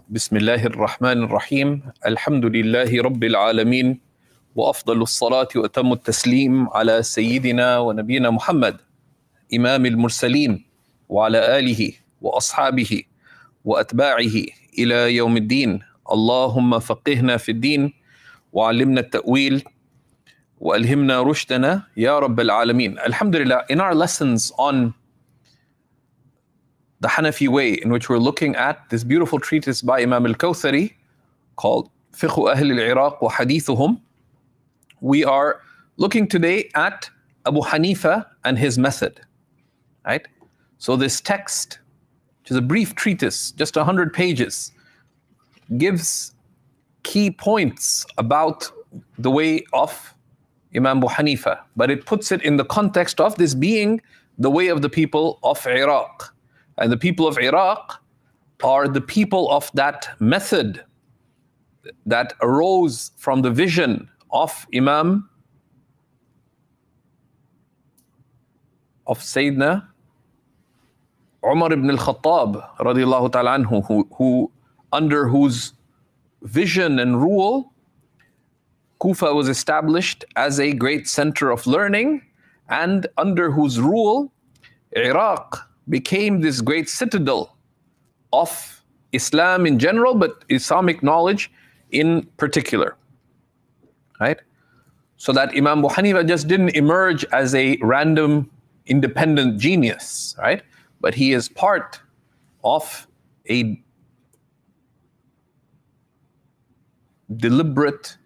بسم الله الرحمن الرحيم الحمد لله رب العالمين وأفضل الصلاة وأتم التسليم على سيدنا ونبينا محمد إمام المرسلين وعلى آله وأصحابه وأتباعه إلى يوم الدين. اللهم فقهنا في الدين وعلمنا التأويل وألهمنا رشدنا يا رب العالمين. Alhamdulillah, in our lessons on the Hanafi way, in which we're looking at this beautiful treatise by Imam al-Kawthari called Fiqh Ahl al-Iraq wa Hadithuhum, we are looking today at Abu Hanifa and his method. Right? So this text, which is a brief treatise, just 100 pages, gives key points about the way of Imam Abu Hanifa, but it puts it in the context of this being the way of the people of Iraq. And the people of Iraq are the people of that method that arose from the vision of Imam, of Sayyidina Umar ibn al-Khattab radiallahu ta'ala anhu, who under whose vision and rule Kufa was established as a great center of learning, and under whose rule Iraq became this great citadel of Islam in general, but Islamic knowledge in particular. Right? So that Imam Abu Hanifa just didn't emerge as a random independent genius, right? But he is part of a deliberate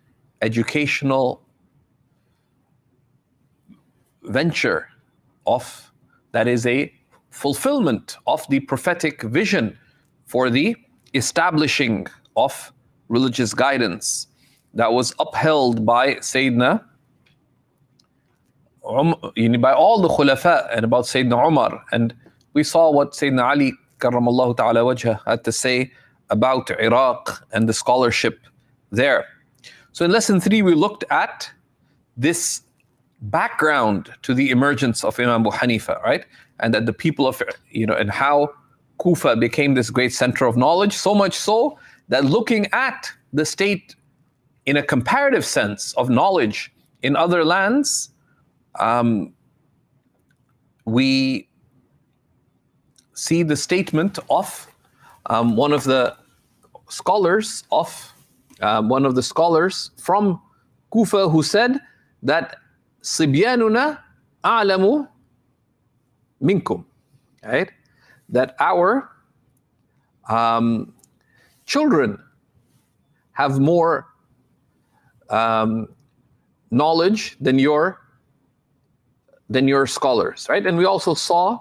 educational venture that is a fulfillment of the prophetic vision for the establishing of religious guidance that was upheld by Sayyidina by all the Khulafa, and about Sayyidina Umar. And we saw what Sayyidina Ali karramallahu ta'ala wajhah had to say about Iraq and the scholarship there. So in lesson 3 we looked at this background to the emergence of Imam Abu Hanifa, right? And that the people of, and how Kufa became this great center of knowledge, so much so that looking at the state in a comparative sense of knowledge in other lands, we see the statement of one of the scholars from Kufa, who said that Sibyanuna a'lamu minkum, right? That our children have more knowledge than your scholars, right? And we also saw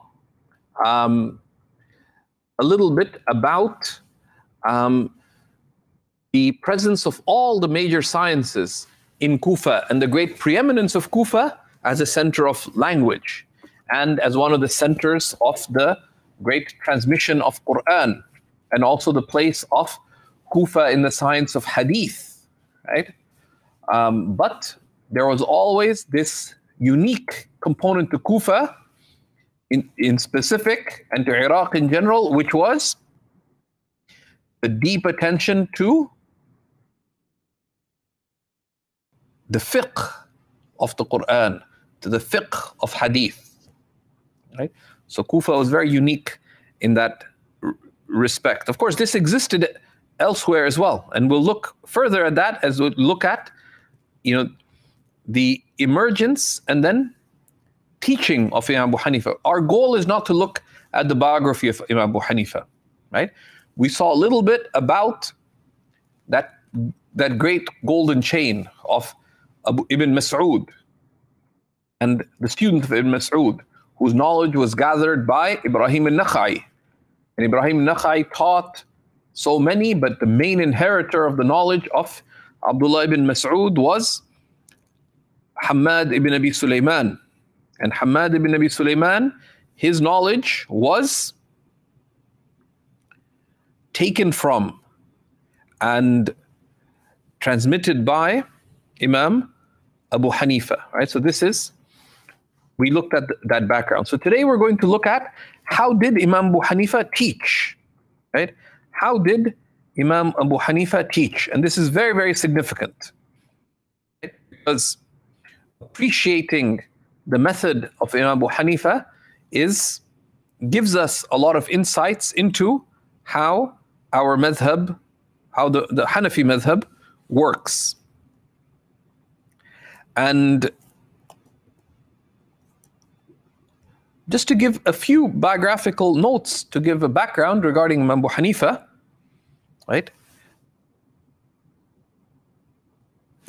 a little bit about the presence of all the major sciences in Kufa and the great preeminence of Kufa as a center of language and as one of the centers of the great transmission of Quran, and also the place of Kufa in the science of hadith, right? But there was always this unique component to Kufa in specific, and to Iraq in general, which was the deep attention to the fiqh of the Quran, to the fiqh of hadith. Right? So Kufa was very unique in that respect. Of course, this existed elsewhere as well, and we'll look further at that as we look at, the emergence and then teaching of Imam Abu Hanifa. Our goal is not to look at the biography of Imam Abu Hanifa, right? We saw a little bit about that great golden chain of Ibn Mas'ud and the student of Ibn Mas'ud, whose knowledge was gathered by Ibrahim al-Nakha'i. And Ibrahim al-Nakha'i taught so many, but the main inheritor of the knowledge of Abdullah ibn Mas'ud was Hamad ibn Abi Sulaiman. And Hamad ibn Abi Sulaiman, his knowledge was taken from and transmitted by Imam Abu Hanifa, right? So we looked at that background. So today we're going to look at how did Imam Abu Hanifa teach, right? How did Imam Abu Hanifa teach? And this is very, very significant, right? Because appreciating the method of Imam Abu Hanifa gives us a lot of insights into how our madhab, how the Hanafi madhab works. And just to give a few biographical notes to give a background regarding Imam Abu Hanifa, right?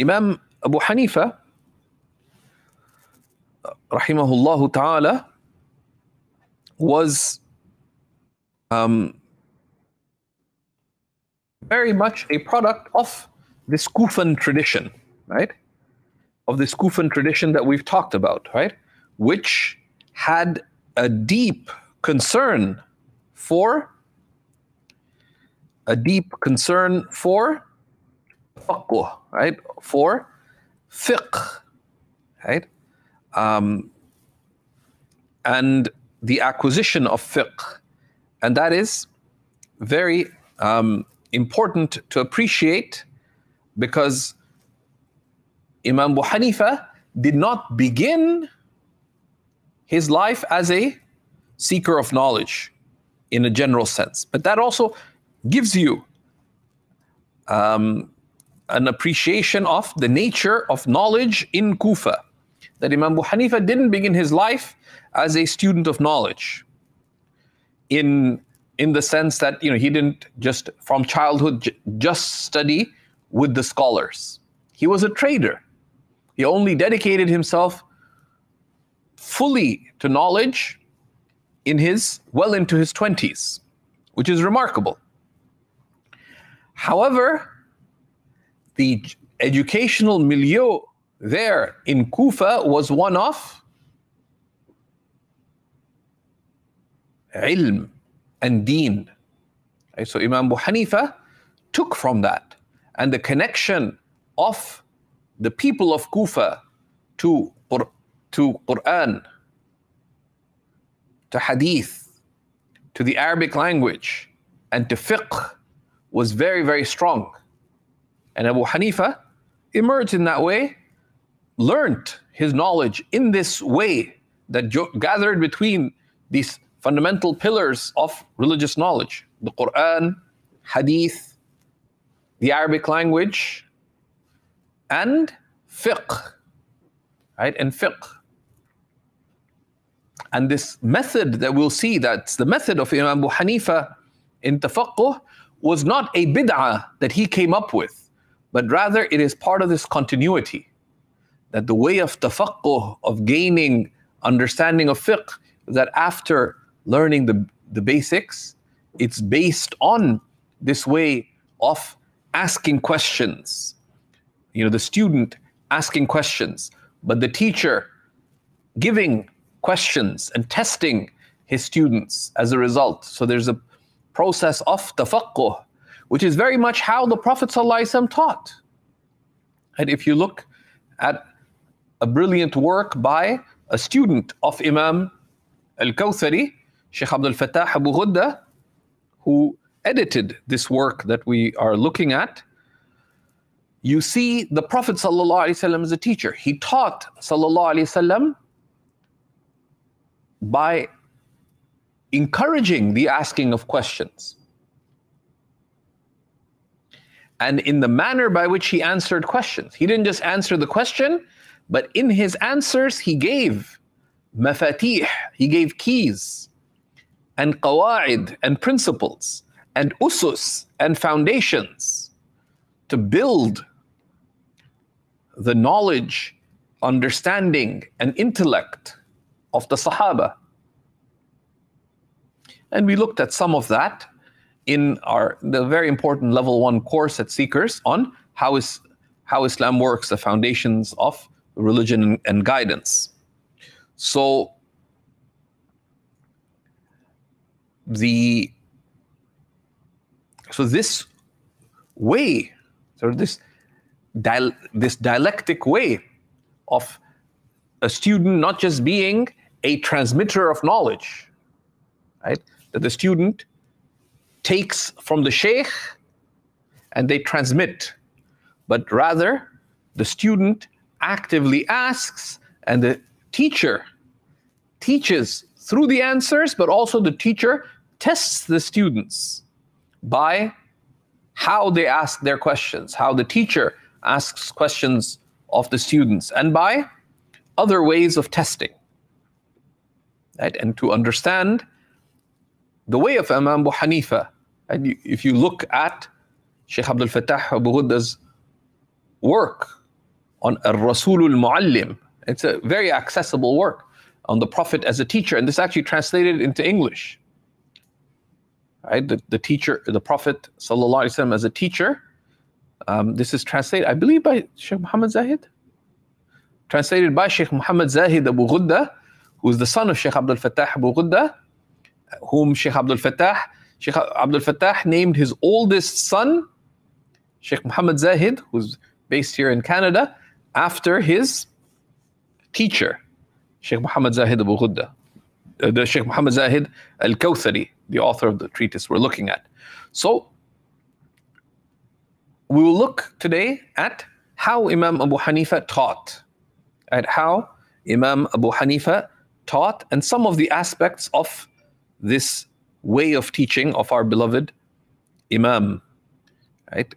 Imam Abu Hanifa, rahimahullah ta'ala, was very much a product of this Kufan tradition, right? Of this Kufan tradition that we've talked about, right? Which had a deep concern for tafaqquh, right? For fiqh, right? And the acquisition of fiqh. And that is very important to appreciate, because Imam Abu Hanifa did not begin his life as a seeker of knowledge in a general sense. But that also gives you an appreciation of the nature of knowledge in Kufa. That Imam Abu Hanifa didn't begin his life as a student of knowledge in the sense that, you know, he didn't just from childhood just study with the scholars. He was a trader. He only dedicated himself fully to knowledge well into his 20s, which is remarkable. However, the educational milieu there in Kufa was one of ilm and deen. Right? So Imam Abu Hanifa took from that, and the connection of the people of Kufa to Quran, to hadith, to the Arabic language, and to fiqh was very, very strong. And Abu Hanifa emerged in that way, learnt his knowledge in this way that gathered between these fundamental pillars of religious knowledge: the Quran, hadith, the Arabic language, and fiqh, right? And fiqh. And this method that we'll see, that's the method of Imam Abu Hanifa in tafaqquh, was not a bid'ah that he came up with, but rather it is part of this continuity. That the way of tafaqquh, of gaining understanding of fiqh, that after learning the basics, it's based on this way of asking questions. You know, the student asking questions, but the teacher giving questions and testing his students as a result. So there's a process of tafaqquh, which is very much how the Prophet ﷺ taught. And if you look at a brilliant work by a student of Imam al-Kawthari, Sheikh Abdul Fattah Abu Ghudda, who edited this work that we are looking at, you see the Prophet ﷺ as a teacher. He taught ﷺ by encouraging the asking of questions. And in the manner by which he answered questions. He didn't just answer the question, but in his answers he gave mafatih, he gave keys and qawaid and principles and usus and foundations to build the knowledge, understanding, and intellect of the Sahaba. And we looked at some of that in the very important level 1 course at Seekers on how Islam works, the foundations of religion and guidance. So this way, sort of this dialectic way of a student not just being a transmitter of knowledge, right? That the student takes from the sheikh and they transmit, but rather the student actively asks and the teacher teaches through the answers, but also the teacher tests the students by how they ask their questions, how the teacher asks questions of the students, and by other ways of testing. Right? And to understand the way of Imam Abu Hanifa, and if you look at Sheikh Abdul Fattah Abu Ghudda's work on Ar-Rasul al-Muallim, it's a very accessible work on the Prophet as a teacher, and this actually translated into English. Right? The teacher, the Prophet sallallahu alaihi wasallam as a teacher. This is translated, I believe, by Sheikh Muhammad Zahid. Translated by Sheikh Muhammad Zahid Abu Ghudda, who is the son of Sheikh Abdul Fattah Abu Ghudda, whom Sheikh Abdul Fattah named his oldest son, Sheikh Muhammad Zahid, who's based here in Canada, after his teacher, Sheikh Muhammad Zahid Abu Ghudda. The Sheikh Muhammad Zahid al-Kawthari, the author of the treatise we're looking at. So we will look today at how Imam Abu Hanifa taught, at how Imam Abu Hanifa taught, and some of the aspects of this way of teaching of our beloved Imam. Right?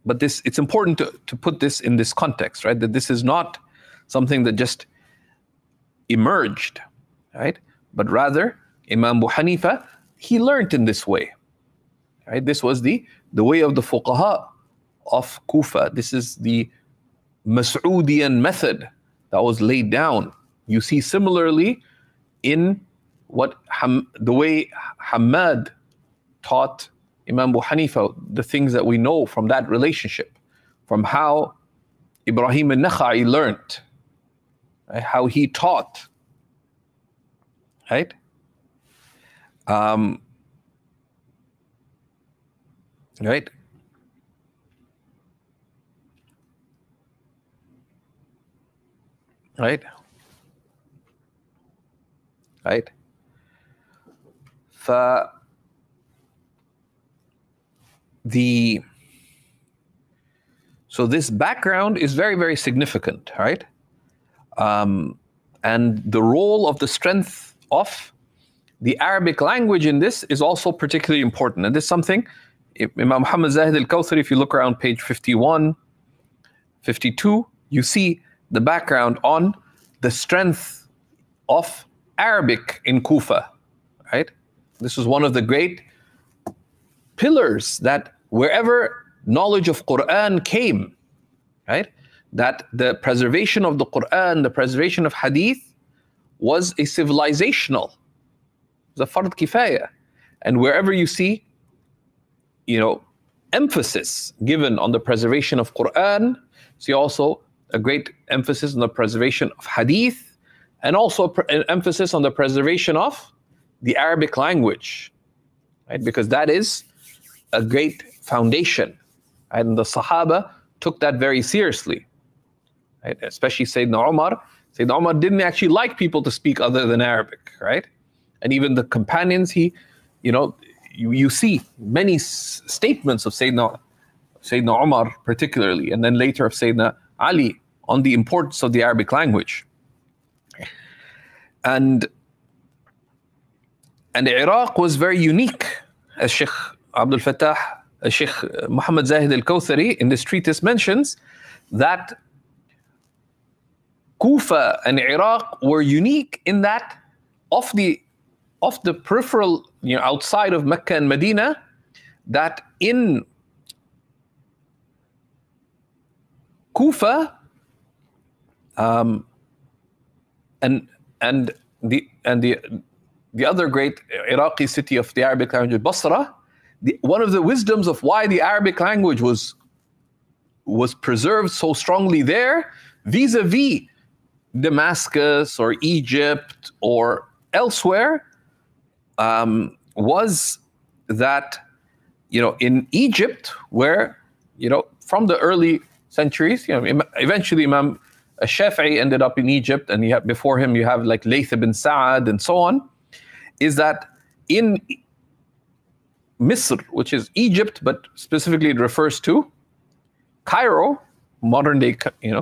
But it's important to put this in this context, right? That this is not something that just emerged, right? But rather, Imam Abu Hanifa, he learned in this way. Right? This was the way of the fuqaha of Kufa. This is the Mas'udian method that was laid down. You see similarly in the way Hamad taught Imam Abu Hanifa, the things that we know from that relationship, from how Ibrahim al-Nakha'i learned, right? How he taught. Right? Right? Right? Right? So this background is very, very significant, right? And the role of the strength of the Arabic language in this is also particularly important. And this is something Imam Muhammad Zahid al-Kawthari, if you look around page 51, 52, you see the background on the strength of Arabic in Kufa, right? This is one of the great pillars that wherever knowledge of Quran came, right? That the preservation of the Quran, the preservation of Hadith was a civilizational, the fard kifaya. And wherever you see, emphasis given on the preservation of Quran, see also a great emphasis on the preservation of Hadith, and also an emphasis on the preservation of the Arabic language, right? Because that is a great foundation, and the Sahaba took that very seriously, right? Especially Sayyidina Umar. Sayyidina Umar didn't actually like people to speak other than Arabic, right? And even the companions, you see many statements of Sayyidina Umar particularly, and then later of Sayyidina Ali on the importance of the Arabic language. And Iraq was very unique, as Sheikh Abdul Fattah, Sheikh Muhammad Zahid al-Kawthari in this treatise mentions, that Kufa and Iraq were unique in that of the peripheral, outside of Mecca and Medina, that in Kufa and the other great Iraqi city of the Arabic language, Basra, one of the wisdoms of why the Arabic language was preserved so strongly there, vis-a-vis Damascus or Egypt or elsewhere, was that, in Egypt, where, from the early centuries, eventually Imam Shafi'i ended up in Egypt, and before him you have like Layth ibn Sa'ad and so on, is that in Misr, which is Egypt, but specifically it refers to Cairo, modern day,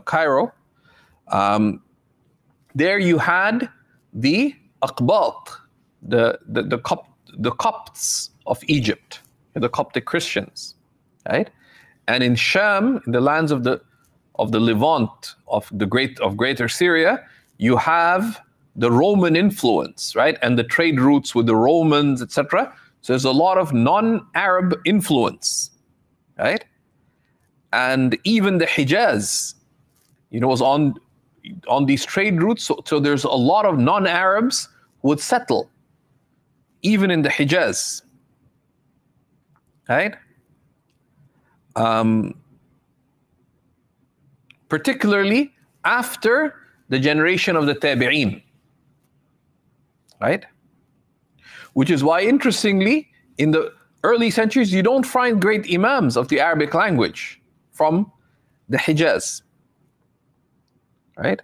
Cairo. There you had the Aqbat, the Copts of Egypt, the Coptic Christians, right? And in Sham, in the lands of the Levant, of Greater Syria, you have the Roman influence, right? And the trade routes with the Romans, etc. So there's a lot of non-Arab influence, right? And even the Hijaz, was on these trade routes. So there's a lot of non-Arabs who would settle, even in the Hijaz, right? Particularly after the generation of the Tabi'een, right? Which is why, interestingly, in the early centuries, you don't find great imams of the Arabic language from the Hijaz, right?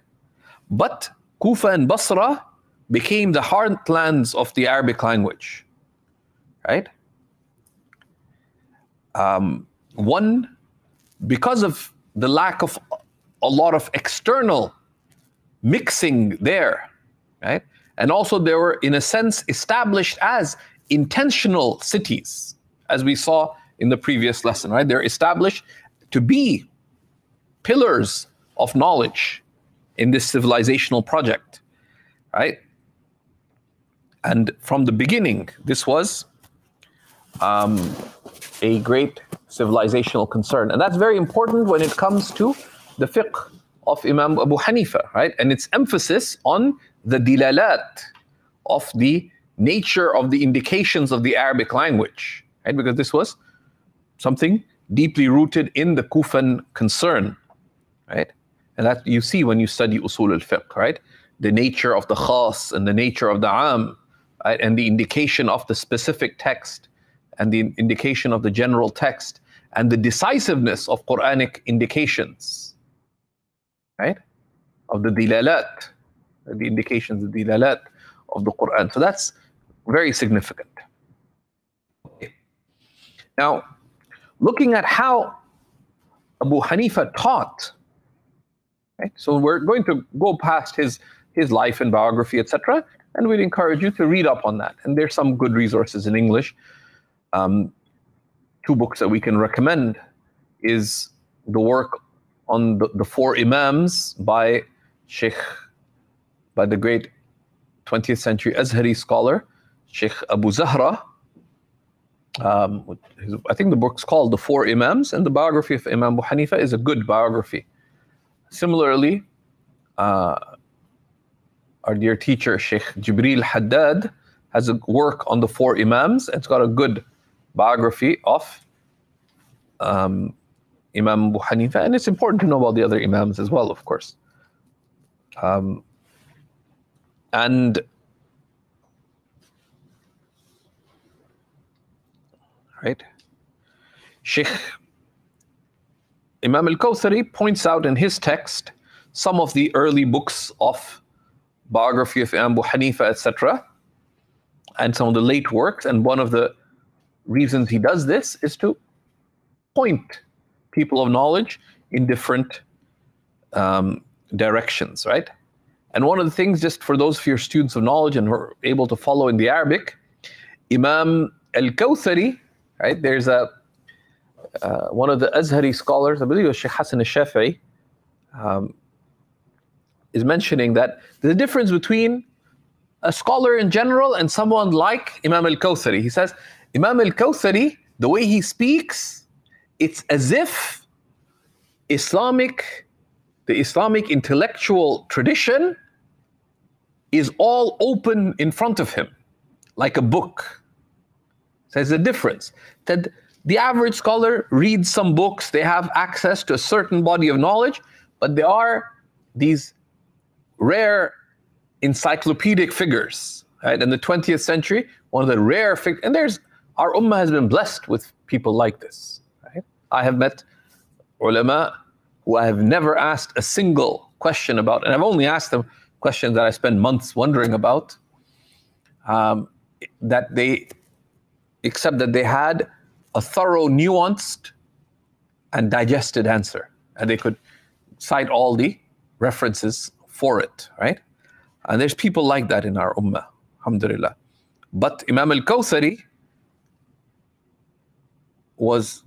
But Kufa and Basra became the heartlands of the Arabic language, right? One, because of the lack of a lot of external mixing there, right? And also they were, in a sense, established as intentional cities, as we saw in the previous lesson, right? They're established to be pillars of knowledge in this civilizational project, right? And from the beginning, this was a great civilizational concern. And that's very important when it comes to the fiqh of Imam Abu Hanifa, right? And its emphasis on the dilalat of the nature of the indications of the Arabic language, right? Because this was something deeply rooted in the Kufan concern, right? And that you see when you study usul al-fiqh, right? The nature of the khas and the nature of the am, right? And the indication of the specific text and the indication of the general text and the decisiveness of Quranic indications, right? Of the dilalat, the indications, the dilalat of the Quran. So that's very significant. Okay. Now, looking at how Abu Hanifa taught, right? So we're going to go past his life and biography, etc., and we'd encourage you to read up on that. And there's some good resources in English. Two books that we can recommend is the work on the four Imams by the great 20th century Azhari scholar, Sheikh Abu Zahra. I think the book's called The Four Imams, and the biography of Imam Abu Hanifa is a good biography. Similarly, our dear teacher, Sheikh Jibril Haddad, has a work on the four Imams. It's got a good biography of Imam Abu Hanifa, and it's important to know about the other Imams as well, of course. Right, Sheikh Imam al-Kawthari points out in his text some of the early books of biography of Imam Abu Hanifa, etc., and some of the late works. And one of the reasons he does this is to point people of knowledge in different directions, right? And one of the things, just for those of your students of knowledge and who are able to follow in the Arabic, Imam al-Kawthari, right? There's one of the Azhari scholars, I believe it was Sheikh Hassan al-Shafi'i, is mentioning that there's a difference between a scholar in general and someone like Imam al-Kawthari. He says, Imam al-Kawthari, the way he speaks, it's as if the Islamic intellectual tradition is all open in front of him, like a book. So there's a difference. That the average scholar reads some books, they have access to a certain body of knowledge, but there are these rare encyclopedic figures, right? In the 20th century, one of the rare figures, and our ummah has been blessed with people like this, right? I have met ulama who I have never asked a single question about, and I've only asked them questions that I spend months wondering about, that they except that they had a thorough, nuanced, and digested answer. And they could cite all the references for it, right? And there's people like that in our ummah, alhamdulillah. But Imam al-Kawthari was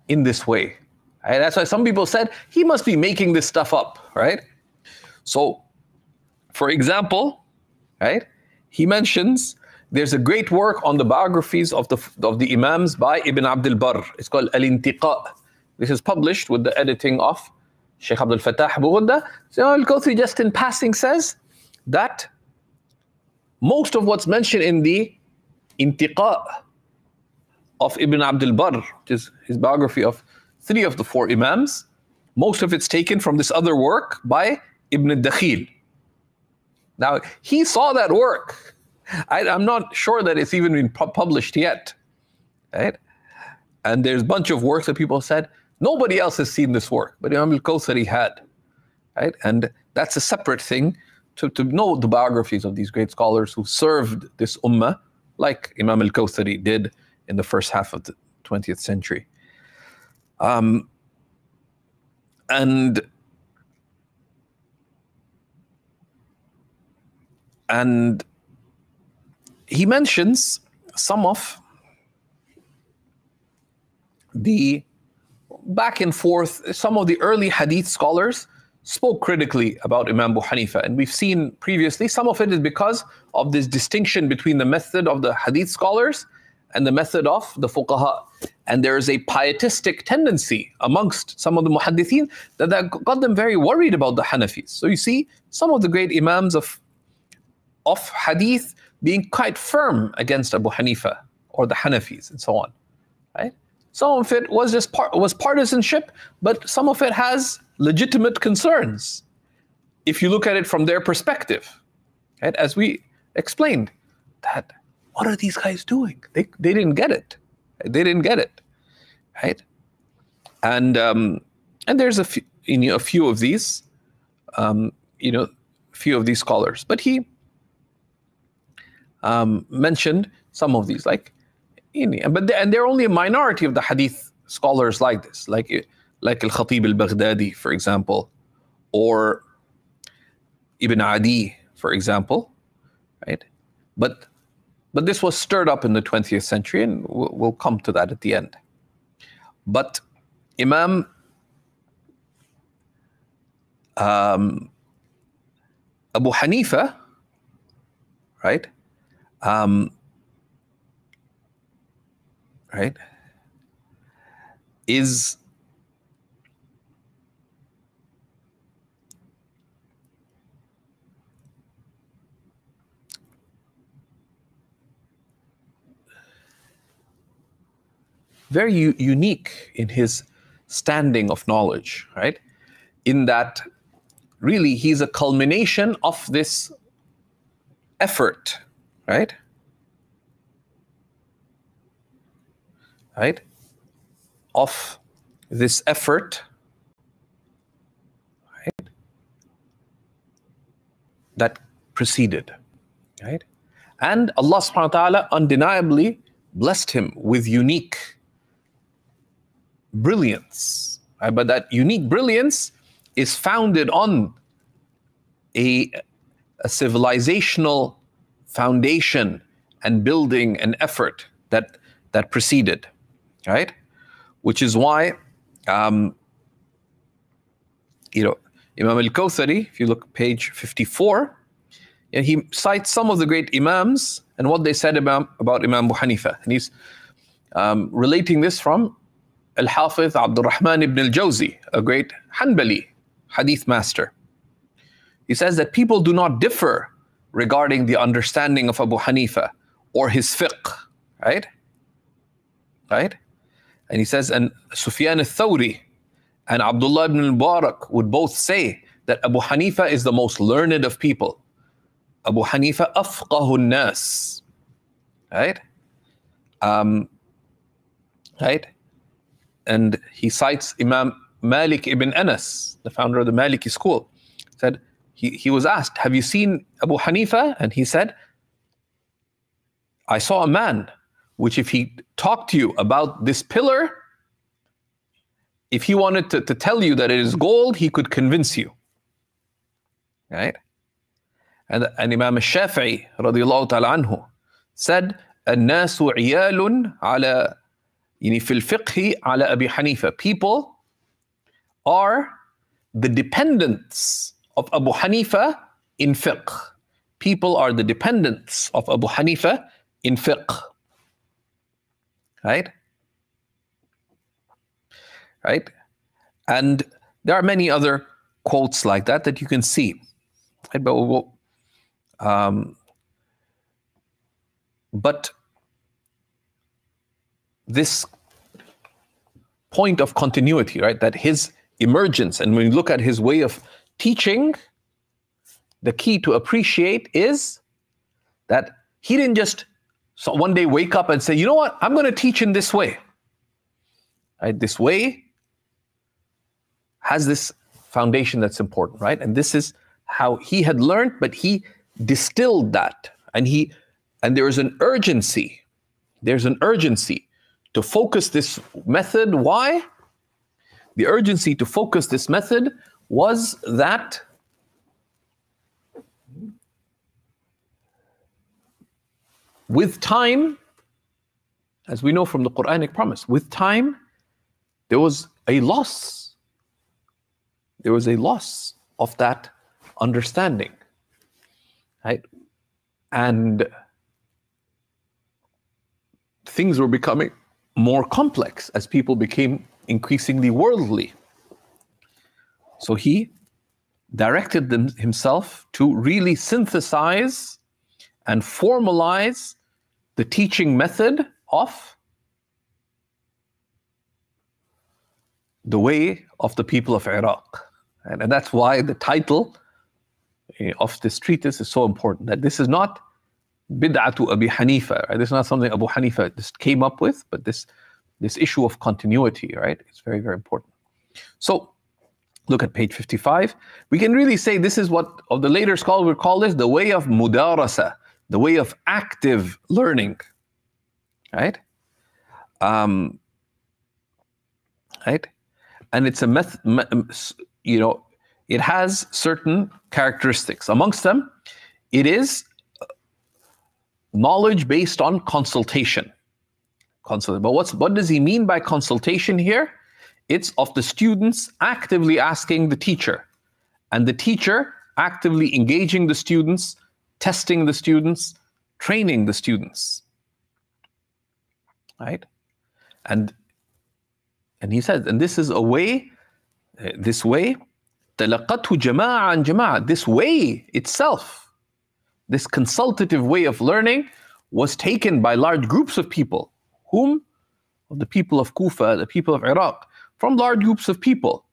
in this way. Right? That's why some people said, he must be making this stuff up, right? So, for example, right, he mentions there's a great work on the biographies of the Imams by Ibn Abdul Barr. It's called Al-Intiqa. This is published with the editing of Sheikh Abdul Fattah Abu Ghudda. So Al-Kawthari just in passing says that most of what's mentioned in the Intiqa of Ibn Abdul Barr, which is his biography of 3 of the 4 Imams, most of it's taken from this other work by Ibn al-Dakhil. Now, he saw that work. I'm not sure that it's even been published yet, right? And there's a bunch of works that people said, nobody else has seen this work, but Imam al-Kawthari had, right? And that's a separate thing to know the biographies of these great scholars who served this ummah, like Imam al-Kawthari did in the first half of the 20th century. And he mentions some of the back and forth. Some of the early hadith scholars spoke critically about Imam Abu Hanifa. And we've seen previously, some of it is because of this distinction between the method of the hadith scholars and the method of the fuqaha. And there is a pietistic tendency amongst some of the muhaddithin that got them very worried about the Hanafis. So you see some of the great imams of hadith being quite firm against Abu Hanifa or the Hanafis and so on, right? Some of it was just partisanship, but some of it has legitimate concerns if you look at it from their perspective, right? As we explained, that what are these guys doing? They didn't get it. They didn't get it, right? And there's a few of these, few of these scholars. But he mentioned some of these, and there are only a minority of the hadith scholars like this, like Al-Khatib al-Baghdadi, for example, or Ibn Adi, for example, right? But this was stirred up in the 20th century, and we'll come to that at the end. But Imam Abu Hanifa, right, is very unique in his standing of knowledge, right? In that, really, he's a culmination of this effort, right? Of this effort, right? That preceded, right? And Allah subhanahu wa ta'ala undeniably blessed him with unique brilliance, right? But that unique brilliance is founded on a civilizational foundation and building and effort that preceded, right? Which is why, Imam al-Kawthari, if you look page 54, he cites some of the great imams and what they said about Imam Abu Hanifa. And he's relating this from Al-Hafiz Abdul Rahman ibn al-Jawzi, a great Hanbali hadith master. He says that people do not differ regarding the understanding of Abu Hanifa or his fiqh, right? And he says, and Sufyan al-Thawri and Abdullah ibn al-Mubarak would both say that Abu Hanifa is the most learned of people. Abu Hanifa afqahu an-nas, right? And he cites Imam Malik ibn Anas, the founder of the Maliki school. Said, he was asked, have you seen Abu Hanifa? And he said, I saw a man, which if he talked to you about this pillar, if he wanted to tell you that it is gold, he could convince you. Right? And Imam al-Shafi'i radiyallahu ta'ala anhu said, الناس عيال على يعني في الفقه على أبي حنيفة. People are the dependents of Abu Hanifa in fiqh. People are the dependents of Abu Hanifa in fiqh. Right? Right? And there are many other quotes like that you can see. Right? But this point of continuity, right? That his emergence, and when you look at his way of teaching, the key to appreciate is that he didn't just one day wake up and say, you know what, I'm going to teach in this way. Right? This way has this foundation that's important, right? And this is how he had learned, but he distilled that. And there is an urgency. There's an urgency to focus this method. Why? The urgency to focus this method was that with time, as we know from the Quranic promise, with time, there was a loss. There was a loss of that understanding, right? And things were becoming more complex as people became increasingly worldly. So he directed himself to really synthesize and formalize the teaching method of the way of the people of Iraq. And that's why the title of this treatise is so important, that this is not bid'atu Abi Hanifa, right? This is not something Abu Hanifa just came up with, but this issue of continuity, right? It's very, very important. So look at page 55. We can really say this is what of the later scholars would call this the way of mudarasa, the way of active learning, right? Right? And it's a it has certain characteristics. Amongst them, it is knowledge based on consultation. But what does he mean by consultation here? It's of the students actively asking the teacher, and the teacher actively engaging the students, testing the students, training the students. Right? And he says, and this is a way, this way, تلقته جماعة عن جماعة. This way itself, this consultative way of learning was taken by large groups of people. Whom? The people of Kufa, the people of Iraq, from large groups of people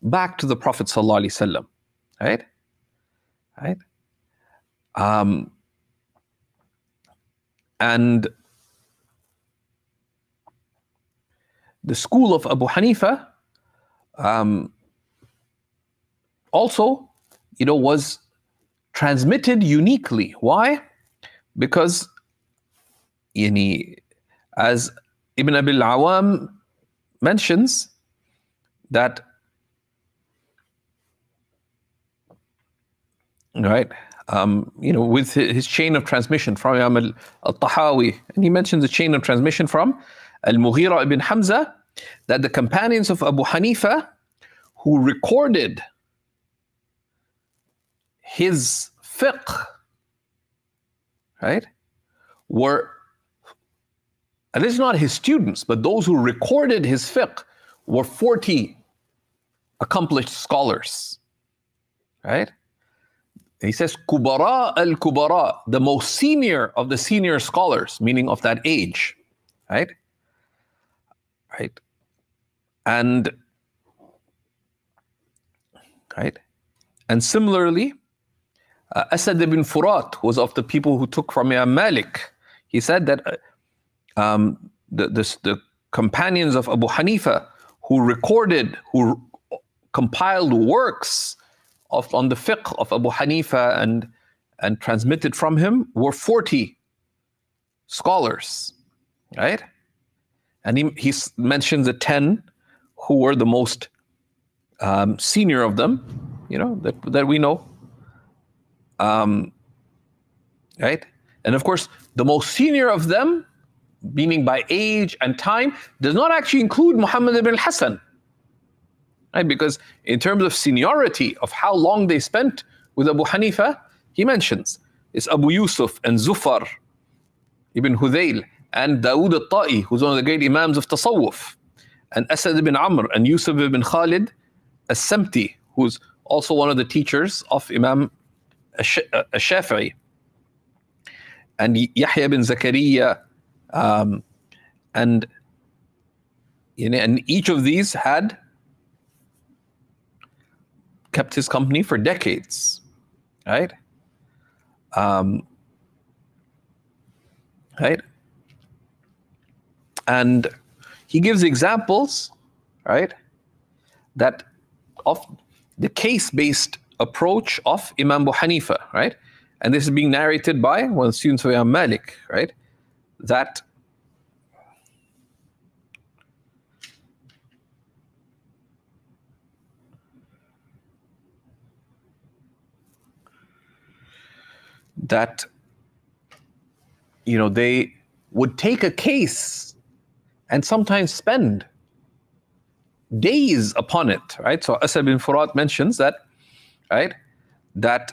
back to the Prophet ﷺ. Right? Right? And the school of Abu Hanifa also, was transmitted uniquely. Why? Because, as Ibn Abi al-Awam mentions, that, right, with his chain of transmission from Imam al-Tahawi, and he mentions the chain of transmission from Al-Mughira ibn Hamza, that the companions of Abu Hanifa who recorded his fiqh, right, were, and this is not his students, but those who recorded his fiqh were 40 accomplished scholars, right? He says, Kubara al-Kubara, the most senior of the senior scholars, meaning of that age, right? Right? And, right? And similarly, Asad ibn Furat was of the people who took from Imam Malik. He said that the companions of Abu Hanifa who compiled works on the fiqh of Abu Hanifa and transmitted from him were 40 scholars, right? And he mentions the 10 who were the most senior of them, that we know. Right? And of course, the most senior of them, meaning by age and time, does not actually include Muhammad ibn al-Hasan. Right? Because in terms of seniority, of how long they spent with Abu Hanifa, he mentions it's Abu Yusuf and Zufar ibn Hudayl and Dawood al-Ta'i, who's one of the great imams of Tasawwuf, and Asad ibn Amr and Yusuf ibn Khalid al-Samti, who's also one of the teachers of Imam al-Shafi'i, and Yahya ibn Zakaria, and each of these had kept his company for decades, right? Right? And he gives examples, right, that of the case-based approach of Imam Abu Hanifa, right? And this is being narrated by one of the students of Imam Malik, right? That they would take a case and sometimes spend days upon it, right? So Asad bin Furat mentions that, right, that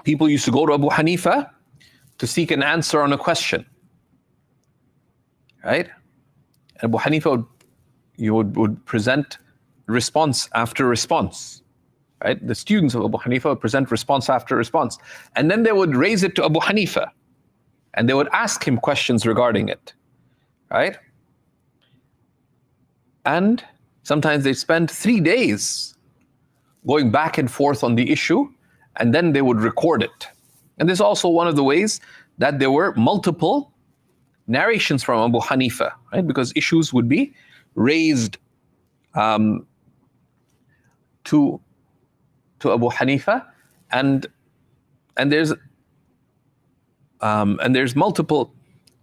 people used to go to Abu Hanifa to seek an answer on a question, right? And Abu Hanifa would present response after response, right? The students of Abu Hanifa would present response after response. And then they would raise it to Abu Hanifa, and they would ask him questions regarding it, right? And sometimes they'd spend 3 days going back and forth on the issue, and then they would record it. And this is also one of the ways that there were multiple narrations from Abu Hanifa, right? Because issues would be raised to Abu Hanifa, and there's multiple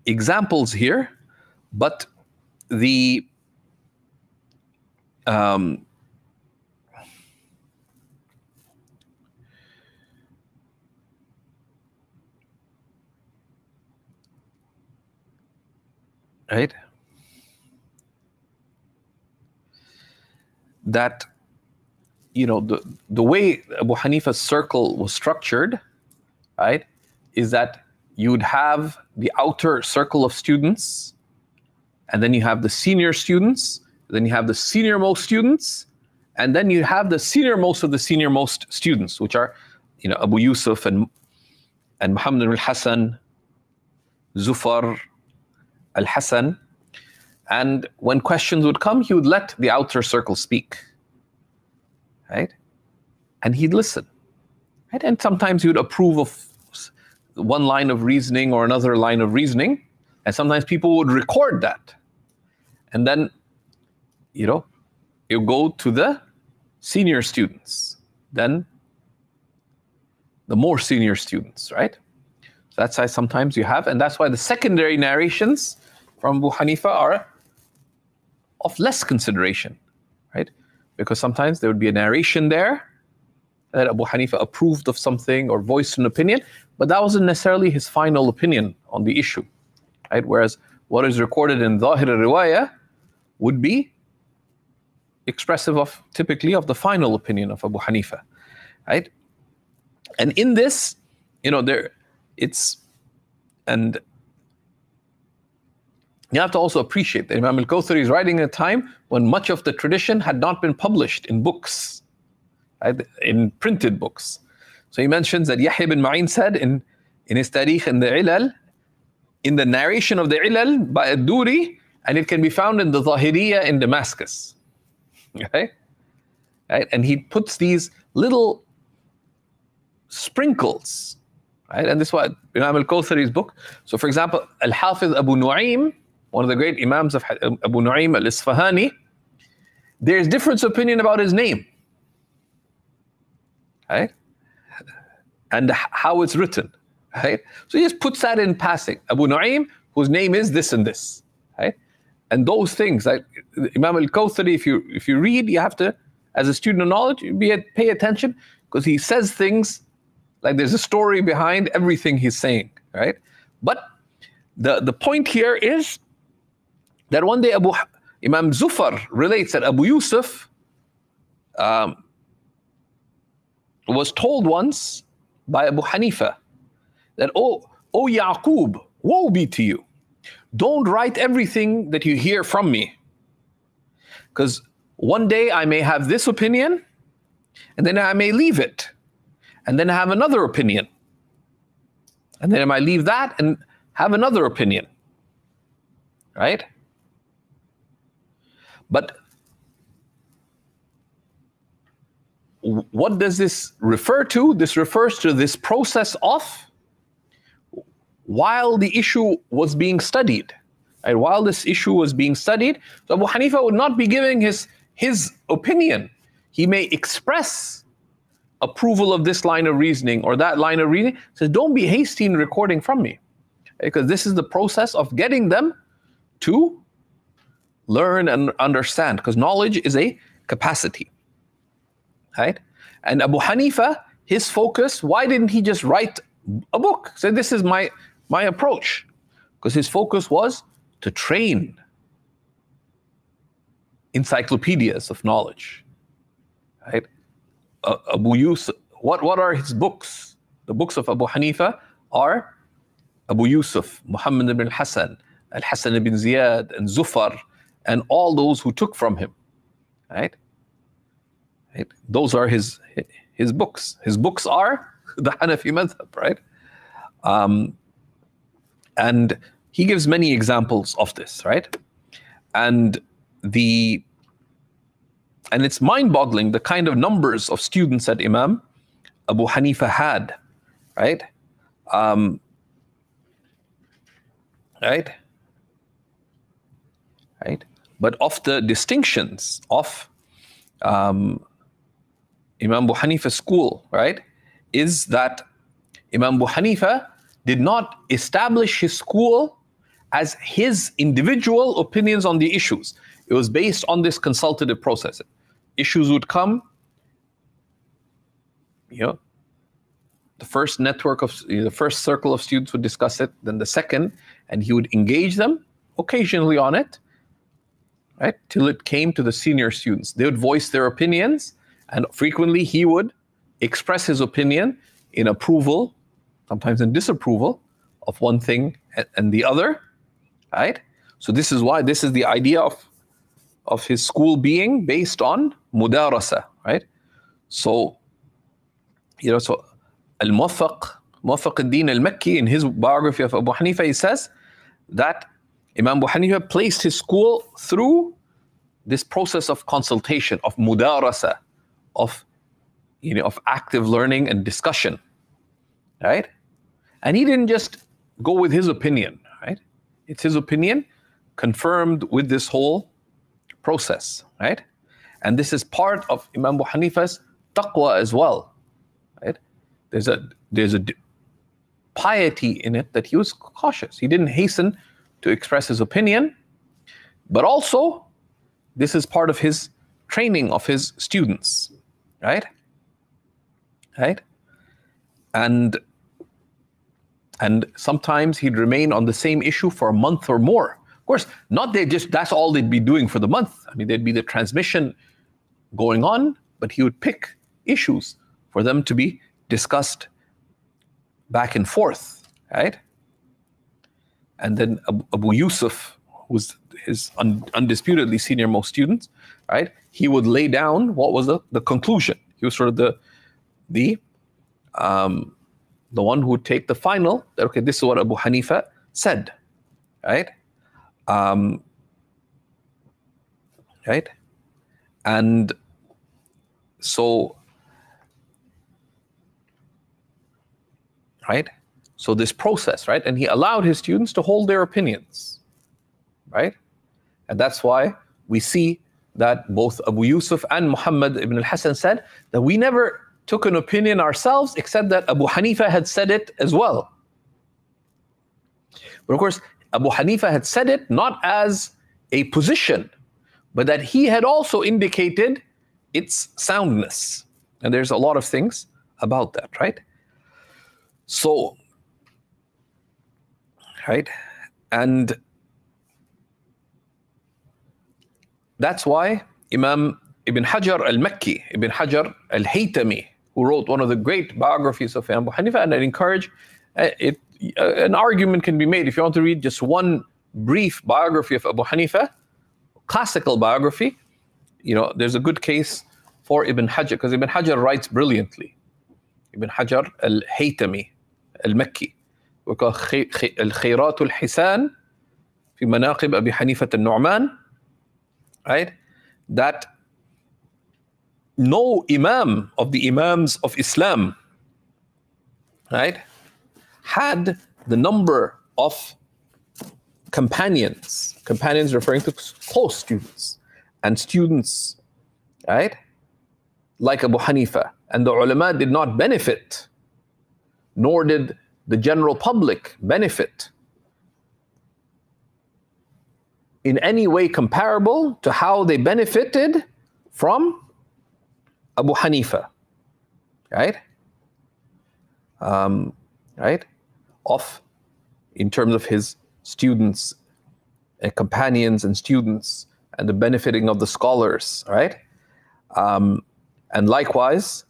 examples here, but the right, that the way Abu Hanifa's circle was structured, right, is that you would have the outer circle of students, and then you have the senior students, then you have the senior-most students, and then you have the senior-most of the senior-most students, which are, Abu Yusuf and Muhammad al-Hasan, Zufar al-Hasan. And when questions would come, he would let the outer circle speak, right? And he'd listen, right? And sometimes he would approve of one line of reasoning or another line of reasoning, and sometimes people would record that. And then, you go to the senior students, then the more senior students, right? So that's why sometimes you have, and that's why the secondary narrations from Abu Hanifa are of less consideration, right? Because sometimes there would be a narration there that Abu Hanifa approved of something or voiced an opinion, but that wasn't necessarily his final opinion on the issue, right? Whereas what is recorded in Zahir al-Riwayah would be expressive of, typically, of the final opinion of Abu Hanifa, right? And in this, and you have to also appreciate that Imam al-Kawthari is writing at a time when much of the tradition had not been published in books, right? In printed books. So he mentions that Yahya ibn Ma'in said in his Tarikh and the Ilal, in the narration of the Ilal by Ad-Duri, and it can be found in the Zahiriyya in Damascus. Okay? Right? And he puts these little sprinkles, right? And this is what Imam al-Kawthari's book. So for example, Al-Hafiz Abu Nu'aym, one of the great imams of Abu Nu'aym al-Isfahani, there's difference of opinion about his name, right? And how it's written, right? So he just puts that in passing. Abu Nu'aym, whose name is this and this, right? And those things, like Imam al-Kawthari, if you read, you have to, as a student of knowledge, pay attention, because he says things like there's a story behind everything he's saying, right? But the point here is that one day Imam Zufar relates that Abu Yusuf was told once by Abu Hanifa that, oh Yaqub, woe be to you. Don't write everything that you hear from me, because one day I may have this opinion, and then I may leave it, and then have another opinion, and then I might leave that and have another opinion, right? But what does this refer to? This refers to this process of while the issue was being studied, right? While this issue was being studied, so Abu Hanifa would not be giving his opinion. He may express approval of this line of reasoning or that line of reasoning. Says, don't be hasty in recording from me, because this is the process of getting them to learn and understand, because knowledge is a capacity, right? And Abu Hanifa, his focus, why didn't he just write a book? Say, this is my approach, because his focus was to train encyclopedias of knowledge, right? Abu Yusuf, what are his books? The books of Abu Hanifa are Abu Yusuf, Muhammad ibn Hassan, Al-Hassan ibn Ziyad, and Zufar, and all those who took from him, right? Those are his books. His books are the Hanafi madhab, right? And he gives many examples of this, right? And it's mind-boggling the kind of numbers of students that Imam Abu Hanifa had, right? Right? But of the distinctions of Imam Abu Hanifa's school, right, is that Imam Abu Hanifa did not establish his school as his individual opinions on the issues. It was based on this consultative process. Issues would come, the first the first circle of students would discuss it, then the second, and he would engage them occasionally on it, right, till it came to the senior students. They would voice their opinions, and frequently he would express his opinion in approval, sometimes in disapproval of one thing and the other, right? So this is why, this is the idea of his school being based on mudarasa, right? So, so Al-Muwaffaq al-Din al-Makki, in his biography of Abu Hanifa, he says that Imam Abu Hanifa placed his school through this process of consultation, of mudarasa, of active learning and discussion, right? And he didn't just go with his opinion, right? It's his opinion confirmed with this whole process, right? And this is part of Imam Abu Hanifa's taqwa as well, right? There's a piety in it that he was cautious. He didn't hasten to express his opinion, but also this is part of his training of his students, right? And sometimes he'd remain on the same issue for a month or more. Of course, not that's all they'd be doing for the month. I mean, there'd be the transmission going on, but he would pick issues for them to be discussed back and forth, right? And then Abu Yusuf, who's his undisputedly senior most students, right? He would lay down what was the conclusion. He was sort of the one who would take the final, that, okay, this is what Abu Hanifa said, right? Right? And so, right? So this process, right? And he allowed his students to hold their opinions, right? And that's why we see that both Abu Yusuf and Muhammad ibn al-Hassan said that we never took an opinion ourselves except that Abu Hanifa had said it as well. But of course, Abu Hanifa had said it not as a position, but that he had also indicated its soundness. And there's a lot of things about that, right? So, right? And that's why Imam Ibn Hajar al-Makki, Ibn Hajar al-Haytami, who wrote one of the great biographies of Abu Hanifa, and I encourage an argument can be made if you want to read just one brief biography of Abu Hanifa, classical biography. There's a good case for Ibn Hajar, because Ibn Hajar writes brilliantly. Ibn Hajar al-Haytami al-Makki, الخيرات الحسان في مناقب أبي حنيفة النعمان, right? That no Imam of the Imams of Islam, right, had the number of companions referring to close students, and students, right, like Abu Hanifa. And the ulama did not benefit, nor did the general public benefit in any way comparable to how they benefited from Abu Hanifa, right? Right? In terms of his students and companions and students and the benefiting of the scholars, right? And likewise,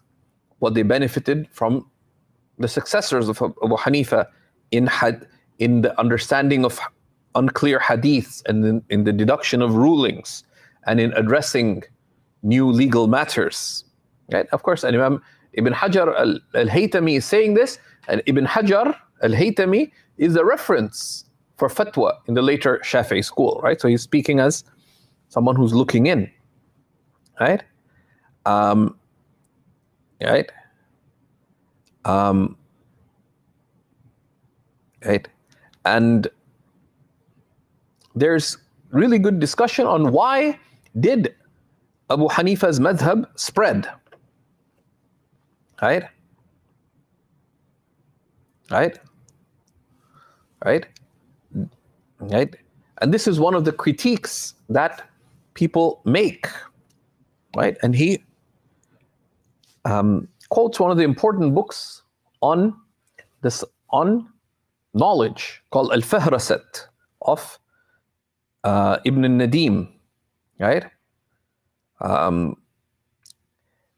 what they benefited from the successors of Abu Hanifa in the understanding of unclear hadiths and in the deduction of rulings and in addressing new legal matters. Right? Of course, and Imam Ibn Hajar al-Haytami is saying this, and Ibn Hajar al-Haytami is a reference for fatwa in the later Shafi'i school, right? So he's speaking as someone who's looking in, right? Right? Right? And there's really good discussion on why did Abu Hanifa's madhab spread, right? Right? Right? Right? And this is one of the critiques that people make, right? And he quotes one of the important books on knowledge called Al-Fahrasat of Ibn al-Nadim, right?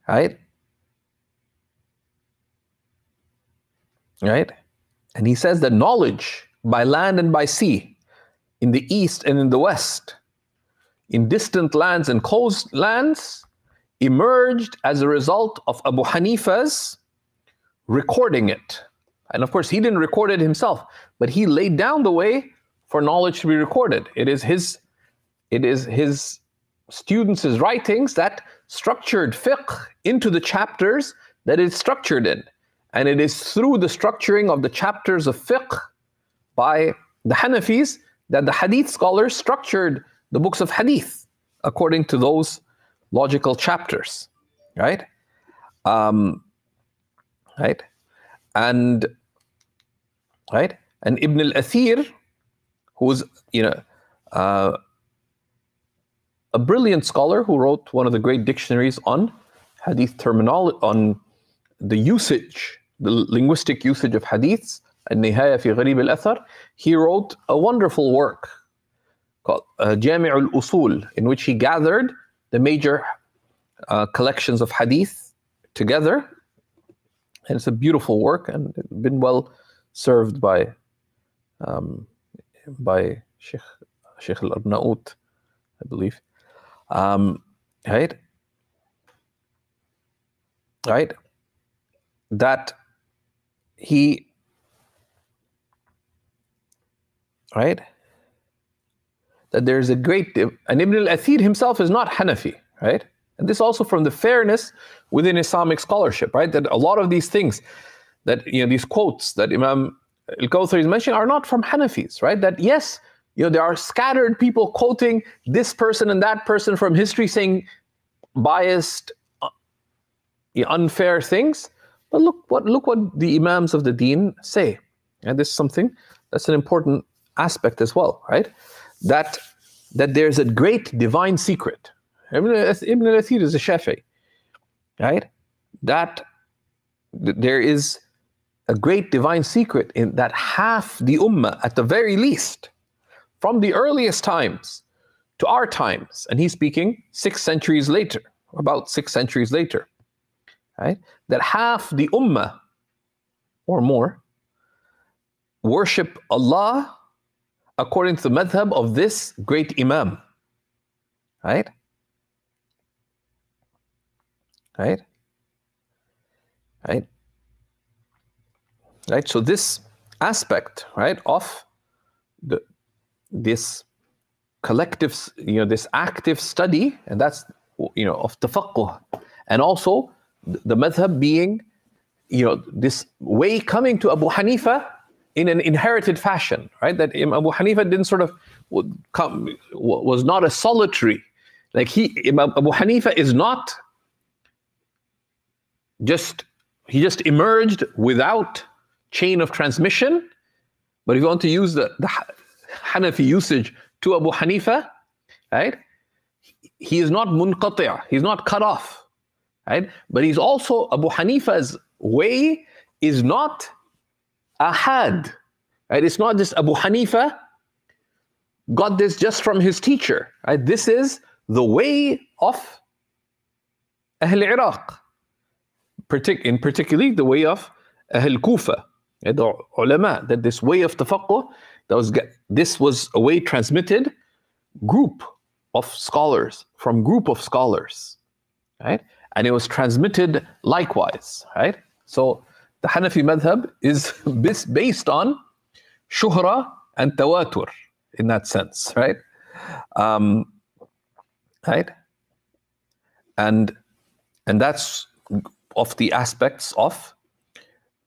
Right? Right? And he says that knowledge by land and by sea, in the east and in the west, in distant lands and coast lands, emerged as a result of Abu Hanifa's recording it. And of course, he didn't record it himself, but he laid down the way for knowledge to be recorded. It is his students' writings that structured fiqh into the chapters that it's structured in. And it is through the structuring of the chapters of fiqh by the Hanafis that the hadith scholars structured the books of hadith according to those logical chapters, right? Right? And Ibn al-Athir, who was a brilliant scholar who wrote one of the great dictionaries on hadith terminology, on the usage, the linguistic usage of hadiths, An-Nihaya fi Gharib al-Athar. He wrote a wonderful work called Jami' al-Usul, in which he gathered the major collections of hadith together. And it's a beautiful work, and it's been well served by Sheikh al-Arnaout, I believe. Right? Right? That he, right? That there's a great, and Ibn al-Athir himself is not Hanafi, right? And this also from the fairness within Islamic scholarship, right? That a lot of these things, that these quotes that Imam al-Kawthari is mentioning are not from Hanafis, right? That yes, there are scattered people quoting this person and that person from history saying biased, unfair things. But look what the Imams of the Deen say. And this is something that's an important aspect as well, right? That there's a great divine secret. Ibn al-Athir is a Shafi'i, right? That there is a great divine secret in that half the ummah, at the very least, from the earliest times to our times, and he's speaking 6 centuries later, about 6 centuries later, right? That half the ummah or more worship Allah according to the madhab of this great Imam, right? Right? Right? Right? So this aspect, right, of this collective, this active study, and that's, of tafaqquh, and also the madhab being, this way coming to Abu Hanifa in an inherited fashion, right? That Abu Hanifa didn't sort of was not a solitary, like Abu Hanifa is not he just emerged without chain of transmission. But if you want to use the Hanafi usage to Abu Hanifa, right? He is not munqati', he's not cut off, right? But he's also, Abu Hanifa's way is not ahad, right? It's not just Abu Hanifa got this just from his teacher, right? This is the way of Ahl Iraq, particularly the way of Ahl Kufa, the ulama, that this way of tafaqquh, this was a way transmitted group of scholars, from group of scholars, right? And it was transmitted likewise, right? So the Hanafi madhab is based on shuhra and tawatur in that sense, right? Right? And that's of the aspects of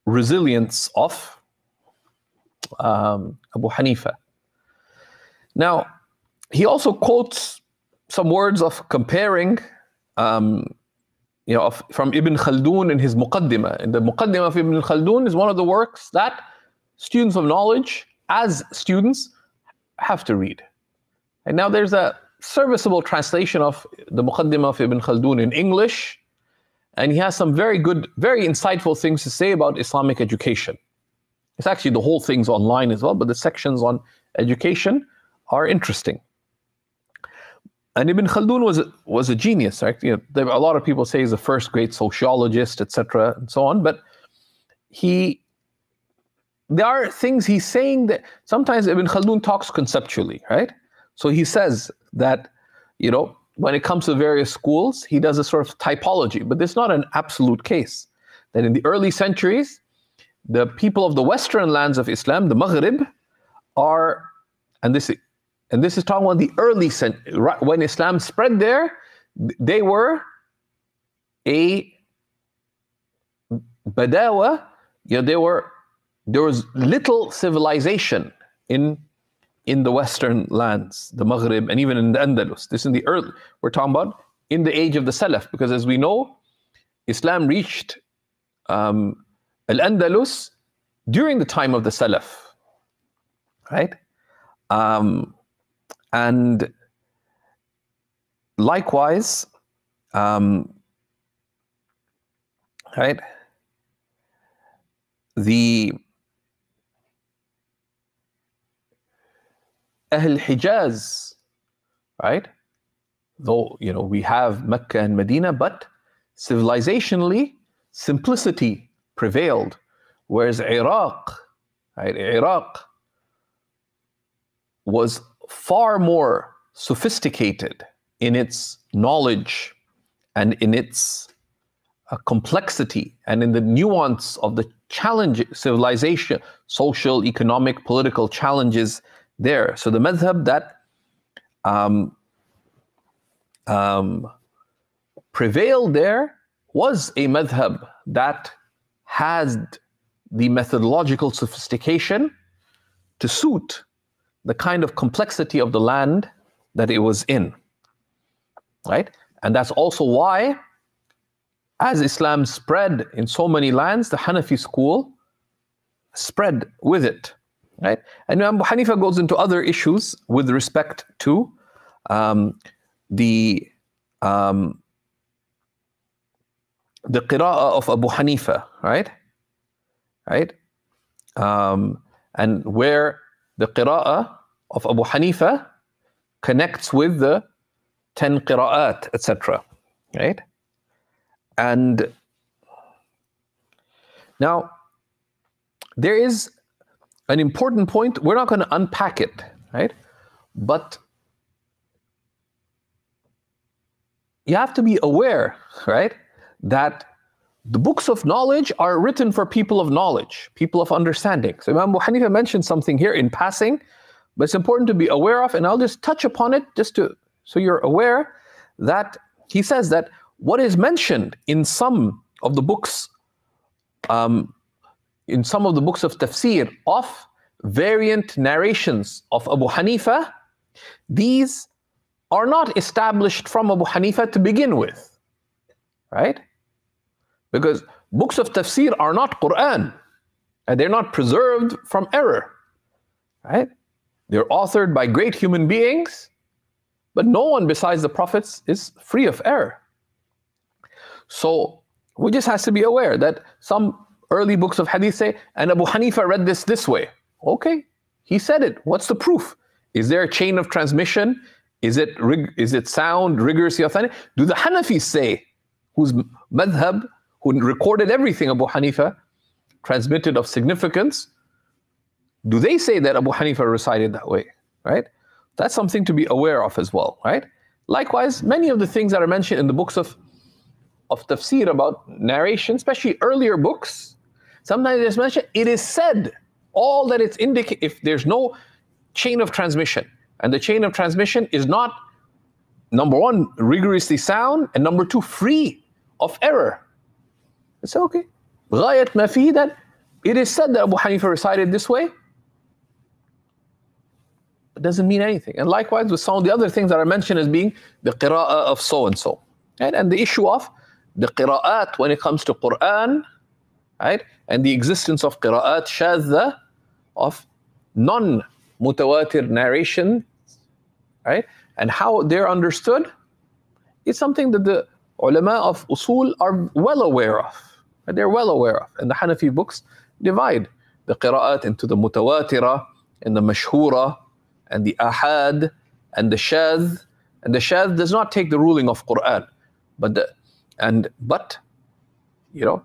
resilience of Abu Hanifa. Now, he also quotes some words of comparing, from Ibn Khaldun in his Muqaddimah. And the Muqaddimah of Ibn Khaldun is one of the works that students of knowledge, as students, have to read. And now there's a serviceable translation of the Muqaddimah of Ibn Khaldun in English, and he has some very good, very insightful things to say about Islamic education. It's actually, the whole thing's online as well, but the sections on education are interesting. And Ibn Khaldun was a genius, right? A lot of people say he's the first great sociologist, etc., and so on. But there are things he's saying that sometimes Ibn Khaldun talks conceptually, right? So he says that, when it comes to various schools, he does a sort of typology, but this is not an absolute case. That in the early centuries, the people of the western lands of Islam, the Maghrib, are, and this is talking about the early century, when Islam spread there, they were a badawa, there was little civilization in the western lands, the Maghrib, and even in the Andalus. This is in the early, we're talking about in the age of the Salaf, because as we know, Islam reached Al-Andalus during the time of the Salaf, right? And likewise, right, the Ahl Hijaz, right? Though, we have Mecca and Medina, but civilizationally, simplicity prevailed. Whereas Iraq, right? Iraq was far more sophisticated in its knowledge and in its complexity and in the nuance of the challenge, civilization, social, economic, political challenges there. So the madhab that prevailed there was a madhab that had the methodological sophistication to suit the kind of complexity of the land that it was in, right? And that's also why, as Islam spread in so many lands, the Hanafi school spread with it, right? And Abu Hanifa goes into other issues with respect to the qira'ah of Abu Hanifa, right? And where the qira'ah of Abu Hanifa connects with the 10 qira'at, etc. Right? And now, there is an important point. We're not going to unpack it, right? But you have to be aware, right, that the books of knowledge are written for people of knowledge, people of understanding. So Imam Abu Hanifa mentioned something here in passing, but it's important to be aware of, and I'll just touch upon it just so you're aware that he says that what is mentioned in some of the books, of tafsir of variant narrations of Abu Hanifa, these are not established from Abu Hanifa to begin with, right? Because books of tafsir are not Quran, and they're not preserved from error, right? They're authored by great human beings, but no one besides the prophets is free of error. So we just have to be aware that some early books of hadith say, and Abu Hanifa read this way. Okay, he said it. What's the proof? Is there a chain of transmission? Is it sound, rigorously authentic? Do the Hanafis say, whose madhab, who recorded everything Abu Hanifa transmitted of significance, do they say that Abu Hanifa recited that way, right? That's something to be aware of as well, right? Likewise, many of the things that are mentioned in the books of tafsir about narration, especially earlier books, sometimes it's mentioned, it is said, all that it's indicated, if there's no chain of transmission, and the chain of transmission is not, number one, rigorously sound, and number two, free of error. It's okay. غاية ما فيه that it is said that Abu Hanifa recited this way. It doesn't mean anything. And likewise with some of the other things that are mentioned as being the qira'ah of so-and-so. Right? And the issue of the qira'at when it comes to Quran, right? And the existence of qira'at shadha, of non-mutawatir narration, right? And how they're understood is something that the ulama of usul are well aware of. They're well aware of. And the Hanafi books divide the qira'at into the mutawatira and the mashhura and the ahad and the shadh. And the shadh does not take the ruling of Quran, but you know,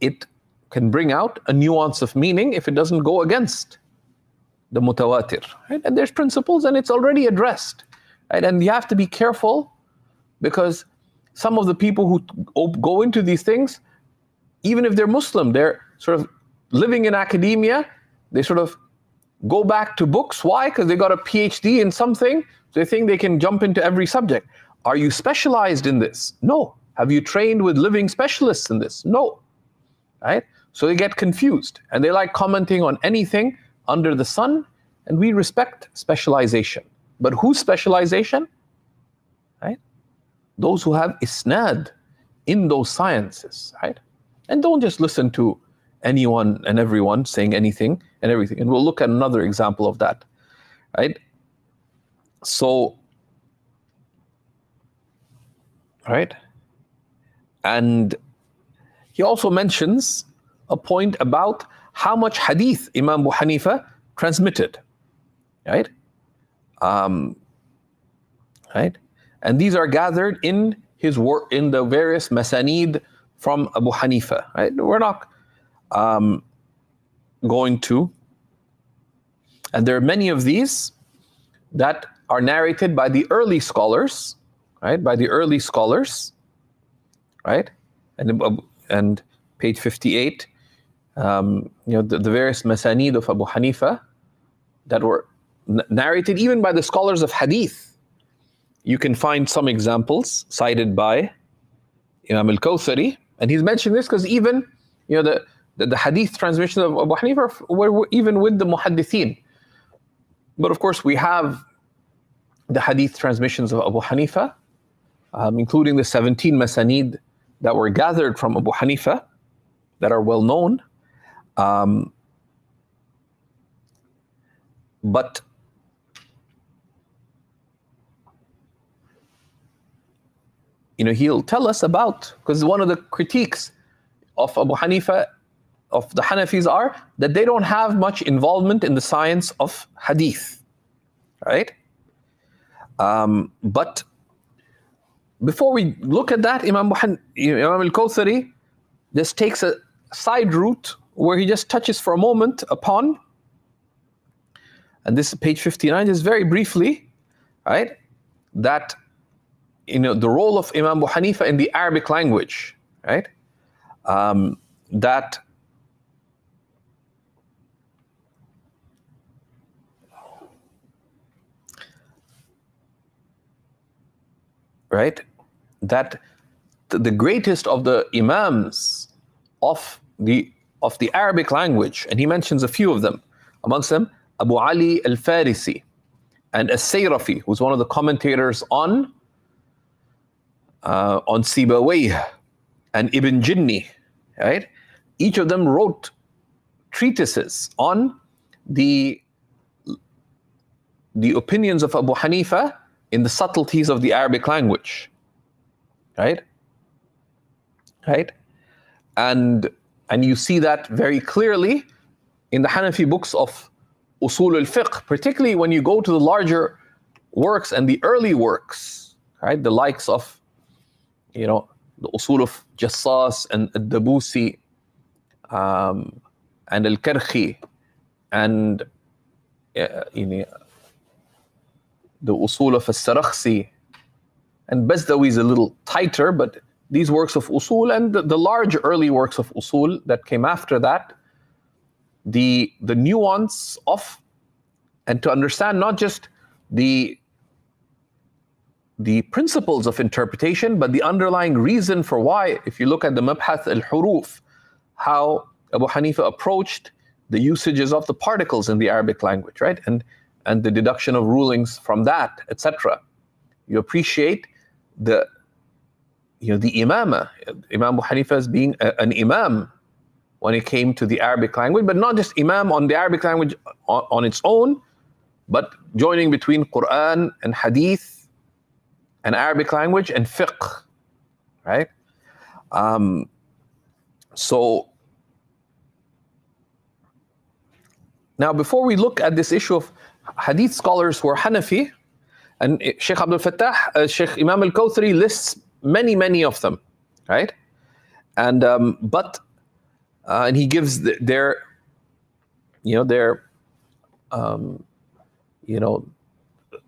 it can bring out a nuance of meaning if it doesn't go against the mutawatir. Right? And there's principles, and it's already addressed. Right? And you have to be careful, because some of the people who go into these things, even if they're Muslim, they're sort of living in academia, they sort of go back to books. Why? Because they got a PhD in something, so they think they can jump into every subject. Are you specialized in this? No. Have you trained with living specialists in this? No. Right? So they get confused, and they like commenting on anything under the sun, and we respect specialization. But whose specialization? Right? Those who have isnad in those sciences, right? And don't just listen to anyone and everyone saying anything and everything. And we'll look at another example of that, right? So, right? And he also mentions a point about how much hadith Imam Abu Hanifa transmitted, right? Right? And these are gathered in his work, in the various masanid from Abu Hanifa, right? We're not going to, and there are many of these that are narrated by the early scholars, right? By the early scholars, right? And page 58, you know, the various masanid of Abu Hanifa that were narrated even by the scholars of hadith. You can find some examples cited by Imam al-Kawthari, and he's mentioned this because even, you know, the hadith transmission of Abu Hanifa were even with the muhaddithin. But of course, we have the hadith transmissions of Abu Hanifa, including the 17 masanid that were gathered from Abu Hanifa that are well known. But he'll tell us about, because one of the critiques of Abu Hanifa, of the Hanafis, are that they don't have much involvement in the science of hadith, right? But before we look at that, Imam al-Kawthari just takes a side route where he just touches for a moment upon, and this is page 59, just very briefly, right, that the role of Imam Abu Hanifa in the Arabic language, right? That the greatest of the Imams of the Arabic language, and he mentions a few of them, amongst them Abu Ali al-Farisi and as-Sayrafi, who's one of the commentators on Sibawayh, and Ibn Jinni, right? Each of them wrote treatises on the opinions of Abu Hanifa in the subtleties of the Arabic language, right? And you see that very clearly in the Hanafi books of Usul al-Fiqh, particularly when you go to the larger works and the early works, right? The likes of the Usul of Jassas and al-Dabusi, and al-Karkhi, and the Usul of al-Sarakhsi, and Bazdawi is a little tighter, but these works of Usul and the large early works of Usul that came after that, the nuance of, and to understand not just the principles of interpretation, but the underlying reason for why. If you look at the Mabhath al-Huruf, how Abu Hanifa approached the usages of the particles in the Arabic language, right? And the deduction of rulings from that, etc. You appreciate the imama, Imam Abu Hanifa as being an imam when it came to the Arabic language, but not just imam on the Arabic language on its own, but joining between Quran and Hadith and Arabic language and fiqh, right? So now, before we look at this issue of Hadith scholars who are Hanafi, and Sheikh Abdul Fattah, Sheikh Imam al-Kawthari lists many of them, right? And and he gives their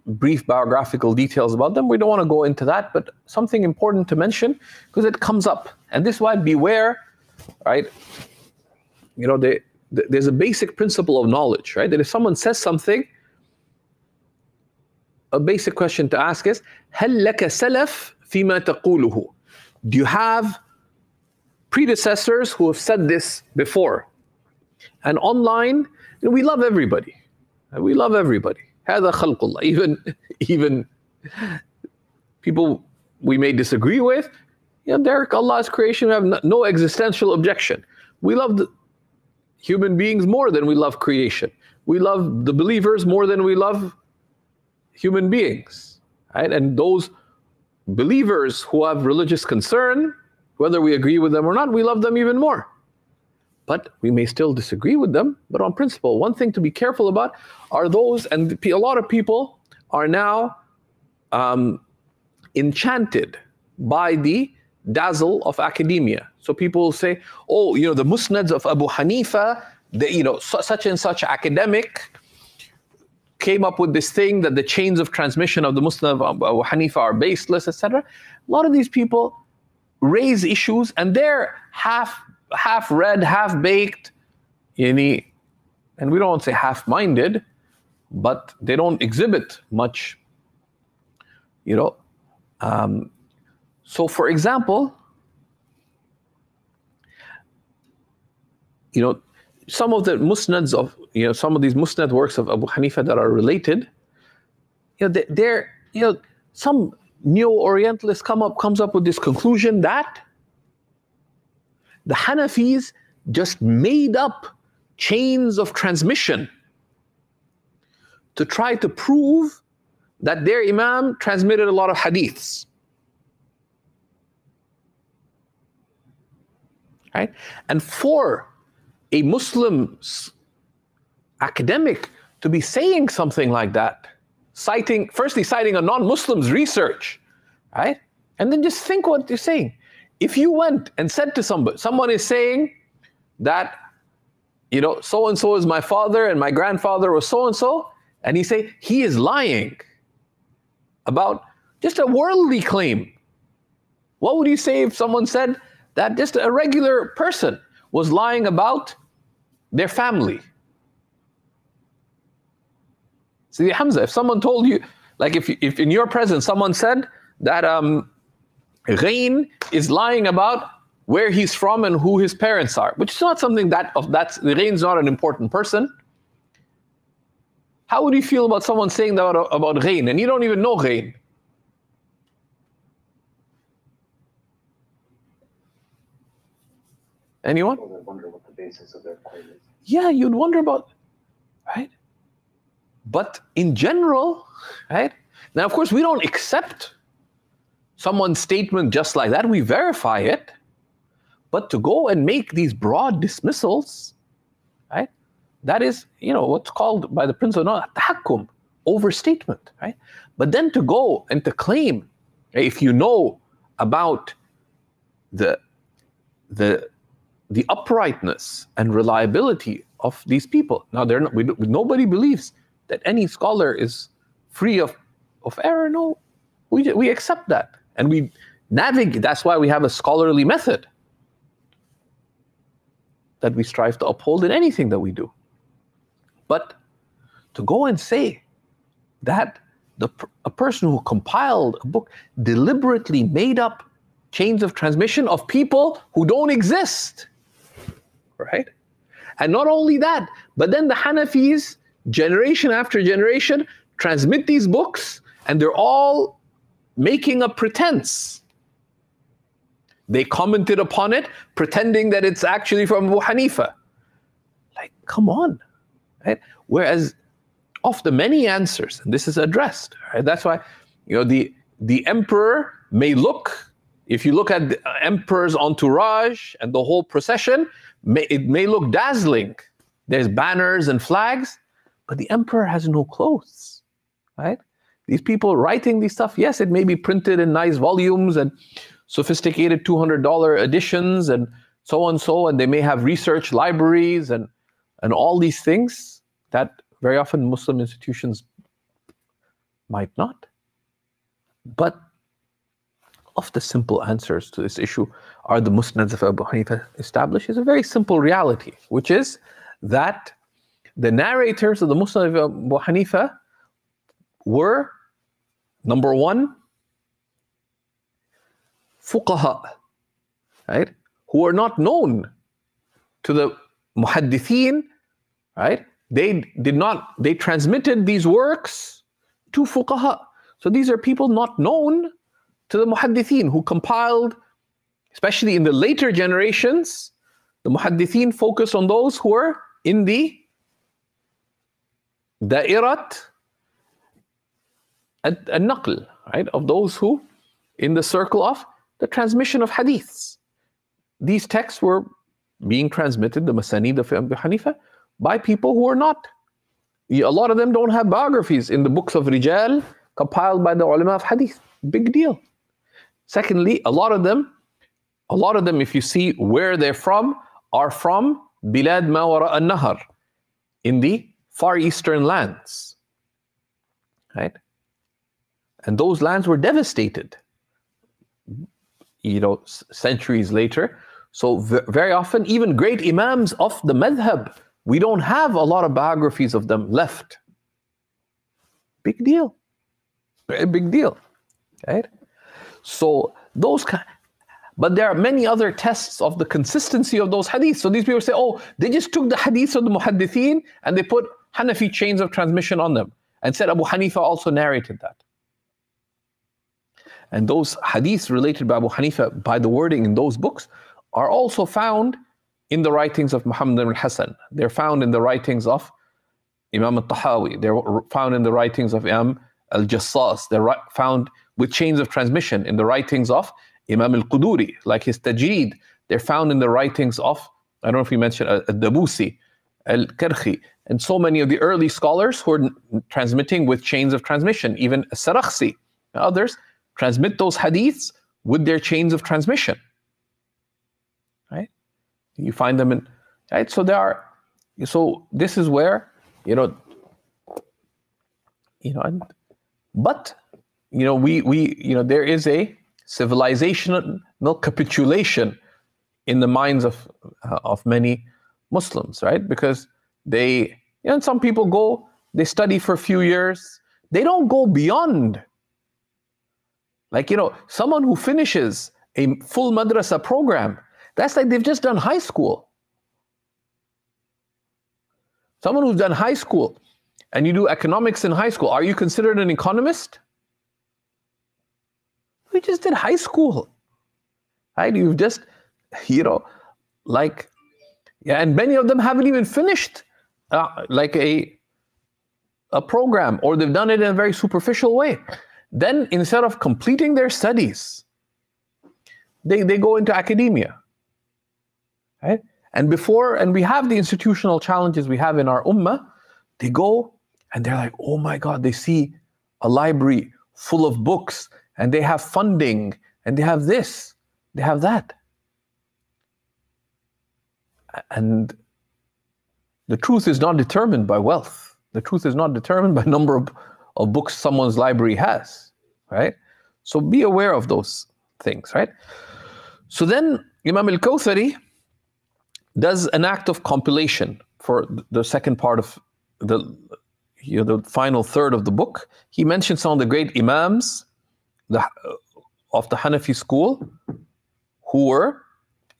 brief biographical details about them. We don't want to go into that, but something important to mention, because it comes up, and this is why beware, right? There's a basic principle of knowledge, right? That if someone says something, a basic question to ask is, هل لك سلف فيما تقوله? Do you have predecessors who have said this before? And online, we love everybody. We love everybody. هذا خلق الله. Even people we may disagree with, they're Allah's creation. We have no existential objection. We love the human beings more than we love creation. We love the believers more than we love human beings, right? And those believers who have religious concern, whether we agree with them or not, we love them even more. But we may still disagree with them, but on principle. One thing to be careful about are those, and a lot of people are now enchanted by the dazzle of academia. So people will say, oh, the musnads of Abu Hanifa, such and such academic came up with this thing that the chains of transmission of the musnad of Abu Hanifa are baseless, etc. A lot of these people raise issues, and they're half read, half baked, and we don't want to say half-minded, but they don't exhibit much, So, for example, some of the musnads of, some of these musnad works of Abu Hanifa that are related, some neo-Orientalist comes up with this conclusion that the Hanafis just made up chains of transmission to try to prove that their Imam transmitted a lot of hadiths. Right? And for a Muslim academic to be saying something like that, firstly citing a non-Muslim's research, right? And then just think what you're saying. If you went and said to someone is saying that, so-and-so is my father and my grandfather was so-and-so, and he say he is lying about just a worldly claim. What would you say if someone said that just a regular person was lying about their family? See, Hamza, if someone told you, like if in your presence someone said that Ghain is lying about where he's from and who his parents are, which is not something that's Ghain's not an important person. How would you feel about someone saying that about Ghain and you don't even know Ghain? Anyone? People would wonder what the basis of their claim is. Yeah, you'd wonder about, right? But in general, right? Now, of course, we don't accept someone's statement just like that. We verify it. But to go and make these broad dismissals, right? That is, what's called by the principle of tahakkum, overstatement, right? But then to go and to claim, if you know about the uprightness and reliability of these people. Now, nobody believes that any scholar is free of error. No, we accept that. And we navigate. That's why we have a scholarly method that we strive to uphold in anything that we do. But to go and say that a person who compiled a book deliberately made up chains of transmission of people who don't exist, right? And not only that, but then the Hanafis, generation after generation, transmit these books and they're all making a pretense. They commented upon it, pretending that it's actually from Abu Hanifa. Like, come on, right? Whereas of the many answers, and this is addressed, right? That's why, the emperor may look, if you look at the emperor's entourage and the whole procession, it may look dazzling. There's banners and flags, but the emperor has no clothes, right? These people writing these stuff, yes, it may be printed in nice volumes and sophisticated $200 editions and so and so, and they may have research libraries and all these things that very often Muslim institutions might not. But of the simple answers to this issue, are the Musnads of Abu Hanifa established? Is a very simple reality, which is that the narrators of the Musnad of Abu Hanifa were, number one, fuqaha, right? Who are not known to the muhaddithin, right? They transmitted these works to fuqaha. So these are people not known to the muhaddithin who compiled, especially in the later generations, the muhaddithin focused on those who were in the da'irat al-naql, right? Of those who, in the circle of the transmission of hadiths. These texts were being transmitted, the Masanid of Abu Hanifa, by people who are not. A lot of them don't have biographies in the books of Rijal compiled by the ulama of hadith. Big deal. Secondly, a lot of them, if you see where they're from, are from Bilad ma wara an-nahar, in the Far Eastern lands, right? And those lands were devastated, centuries later. So very often, even great imams of the madhab, we don't have a lot of biographies of them left. Big deal. Very big deal, right? So but there are many other tests of the consistency of those hadiths. So these people say, oh, they just took the hadiths of the muhaddithin and they put Hanafi chains of transmission on them and said Abu Hanifa also narrated that. And those hadiths related by Abu Hanifa, by the wording in those books, are also found in the writings of Muhammad ibn Hassan. They're found in the writings of Imam al-Tahawi. They're found in the writings of Imam al-Jassas. They're found with chains of transmission in the writings of Imam al-Quduri, like his Tajreed. They're found in the writings of, I don't know if we mentioned al-Dabusi, al-Karhi, and so many of the early scholars who are transmitting with chains of transmission. Even Sarakhsi and others transmit those hadiths with their chains of transmission. Right? You find them in, right? So this is where, but there is a civilizational capitulation in the minds of many Muslims, right? Because some people go, they study for a few years, they don't go beyond. Like, someone who finishes a full madrasa program, that's like they've just done high school. Someone who's done high school, and you do economics in high school, are you considered an economist? We just did high school, right? You've just, and many of them haven't even finished like a program, or they've done it in a very superficial way. Then instead of completing their studies, they go into academia, right? And we have the institutional challenges we have in our ummah, they go and they're like, oh my God, they see a library full of books and they have funding and they have this, they have that. And the truth is not determined by wealth. The truth is not determined by number of books someone's library has, right? So be aware of those things, right? So then Imam al-Kawthari does an act of compilation for the second part of the final third of the book. He mentions some of the great imams of the Hanafi school who were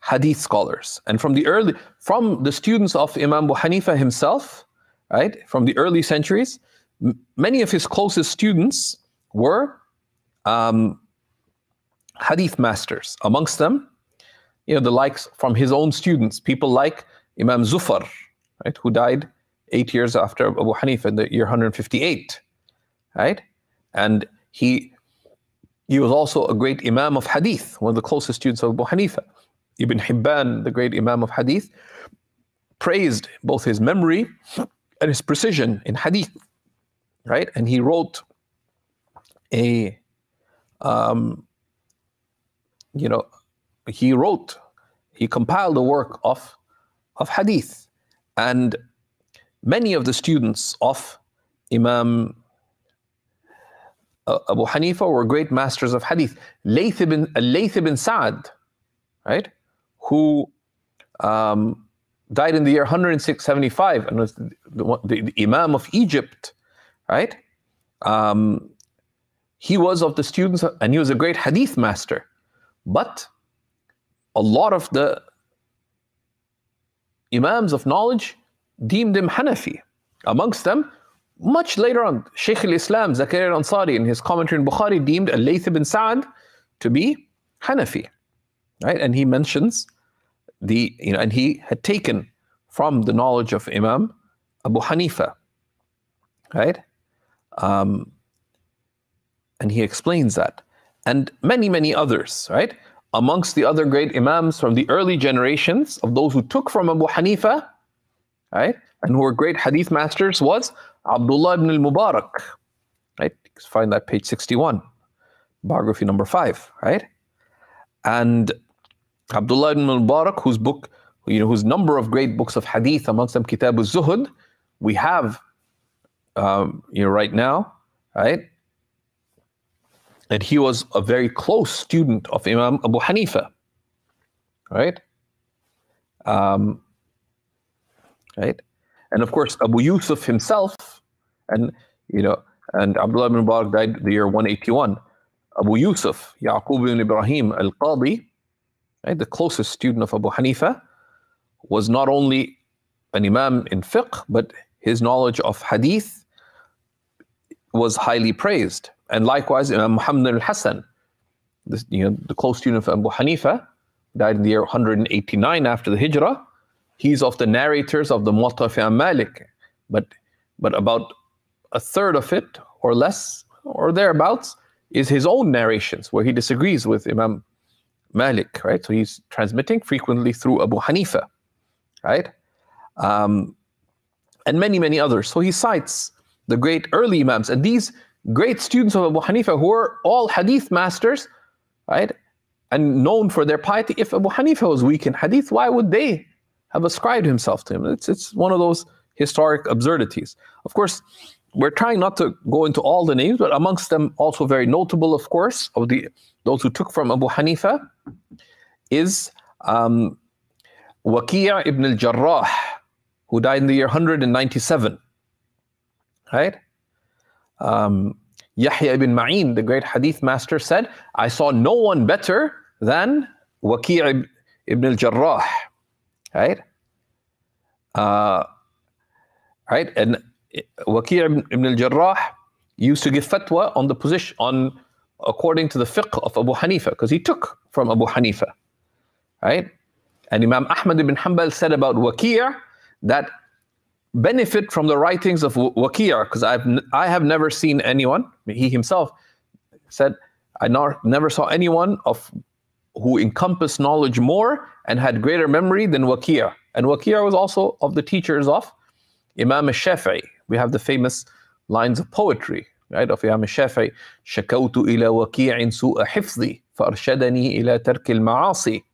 hadith scholars. And from the students of Imam Abu Hanifa himself, right, from the early centuries, many of his closest students were hadith masters. Amongst them, the likes from his own students, people like Imam Zufar, right, who died 8 years after Abu Hanifa in the year 158, right? And he was also a great Imam of Hadith, one of the closest students of Abu Hanifa. Ibn Hibban, the great Imam of Hadith, praised both his memory and his precision in Hadith, right? And he wrote he compiled a work of Hadith. And many of the students of Imam Abu Hanifa were great masters of Hadith. Layth ibn Sa'd, right, who died in the year 175 and was the Imam of Egypt, right? He was of the students, and he was a great Hadith master. But a lot of the Imams of knowledge deemed him Hanafi. Amongst them, much later on, Shaykh al-Islam Zakaria al-Ansari in his commentary in Bukhari deemed Layth ibn Sa'd to be Hanafi, right? And he mentions and he had taken from the knowledge of Imam Abu Hanifa, right? And he explains that. And many, many others, right? Amongst the other great Imams from the early generations of those who took from Abu Hanifa, right, and who were great Hadith masters was Abdullah ibn al-Mubarak, right? You can find that page 61, biography number 5, right? And Abdullah ibn al-Mubarak, whose book, whose number of great books of Hadith, amongst them Kitab al-Zuhud, we have, right now, right? And he was a very close student of Imam Abu Hanifa, right? Right? And of course, Abu Yusuf himself, and Abdullah ibn Mubarak died the year 181. Abu Yusuf, Yaqub ibn Ibrahim al-Qadi, right, the closest student of Abu Hanifa, was not only an Imam in fiqh, but his knowledge of Hadith was highly praised. And likewise, Imam Muhammad al-Hasan, the close student of Abu Hanifa, died in the year 189 after the Hijrah. He's of the narrators of the Muwatta of Imam Malik, but but about a third of it or less or thereabouts is his own narrations where he disagrees with Imam Malik, right? So he's transmitting frequently through Abu Hanifa, right? And many, many others. So he cites the great early Imams, and these great students of Abu Hanifa who were all hadith masters, right? And known for their piety. If Abu Hanifa was weak in hadith, why would they have ascribed himself to him? It's one of those historic absurdities. Of course, we're trying not to go into all the names, but amongst them also very notable, of course, of those who took from Abu Hanifa is Waqi' ibn al-Jarrah, who died in the year 197, right? Yahya ibn Ma'in, the great hadith master, said, I saw no one better than Waqi' ibn al-Jarrah, right? Right? And Waqi' ibn al-Jarrah used to give fatwa on the position, according to the fiqh of Abu Hanifa, because he took from Abu Hanifa, right? And Imam Ahmad ibn Hanbal said about Waqi' that benefit from the writings of Waqi', because I have never seen anyone, he himself said, I never saw anyone who encompassed knowledge more and had greater memory than Waqi'. And Waqi' was also of the teachers of Imam al-Shafi'i. We have the famous lines of poetry, right, of Imam al-Shafi'i. شَكَوْتُ إِلَى وَكِيعٍ سُوءَ حِفْظِي فَأَرْشَدَنِي إِلَى تَرْكِ الْمَعَاصِي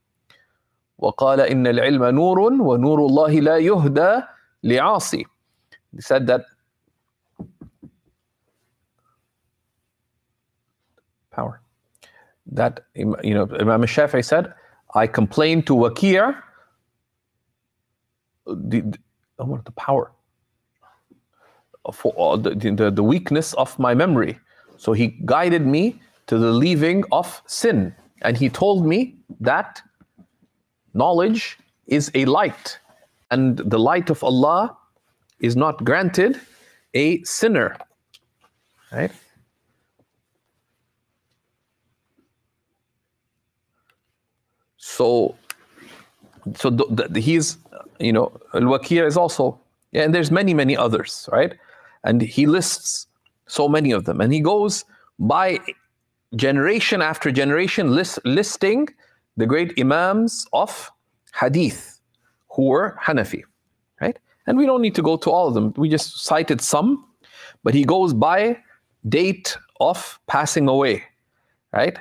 وَقَالَ إِنَّ الْعِلْمَ نُورٌ وَنُورُ اللَّهِ لَا يُهْدَى لِعَاصِي. He said that power. That, Imam al-Shafi'i said, I complained to Waqi' the power, for the weakness of my memory. So he guided me to the leaving of sin. And he told me that knowledge is a light, and the light of Allah is not granted a sinner, right? So he's, Al-Waqi' is also, and there's many, many others, right? And he lists so many of them. And he goes by generation after generation listing the great Imams of Hadith who were Hanafi, right? And we don't need to go to all of them. We just cited some, but he goes by date of passing away, right?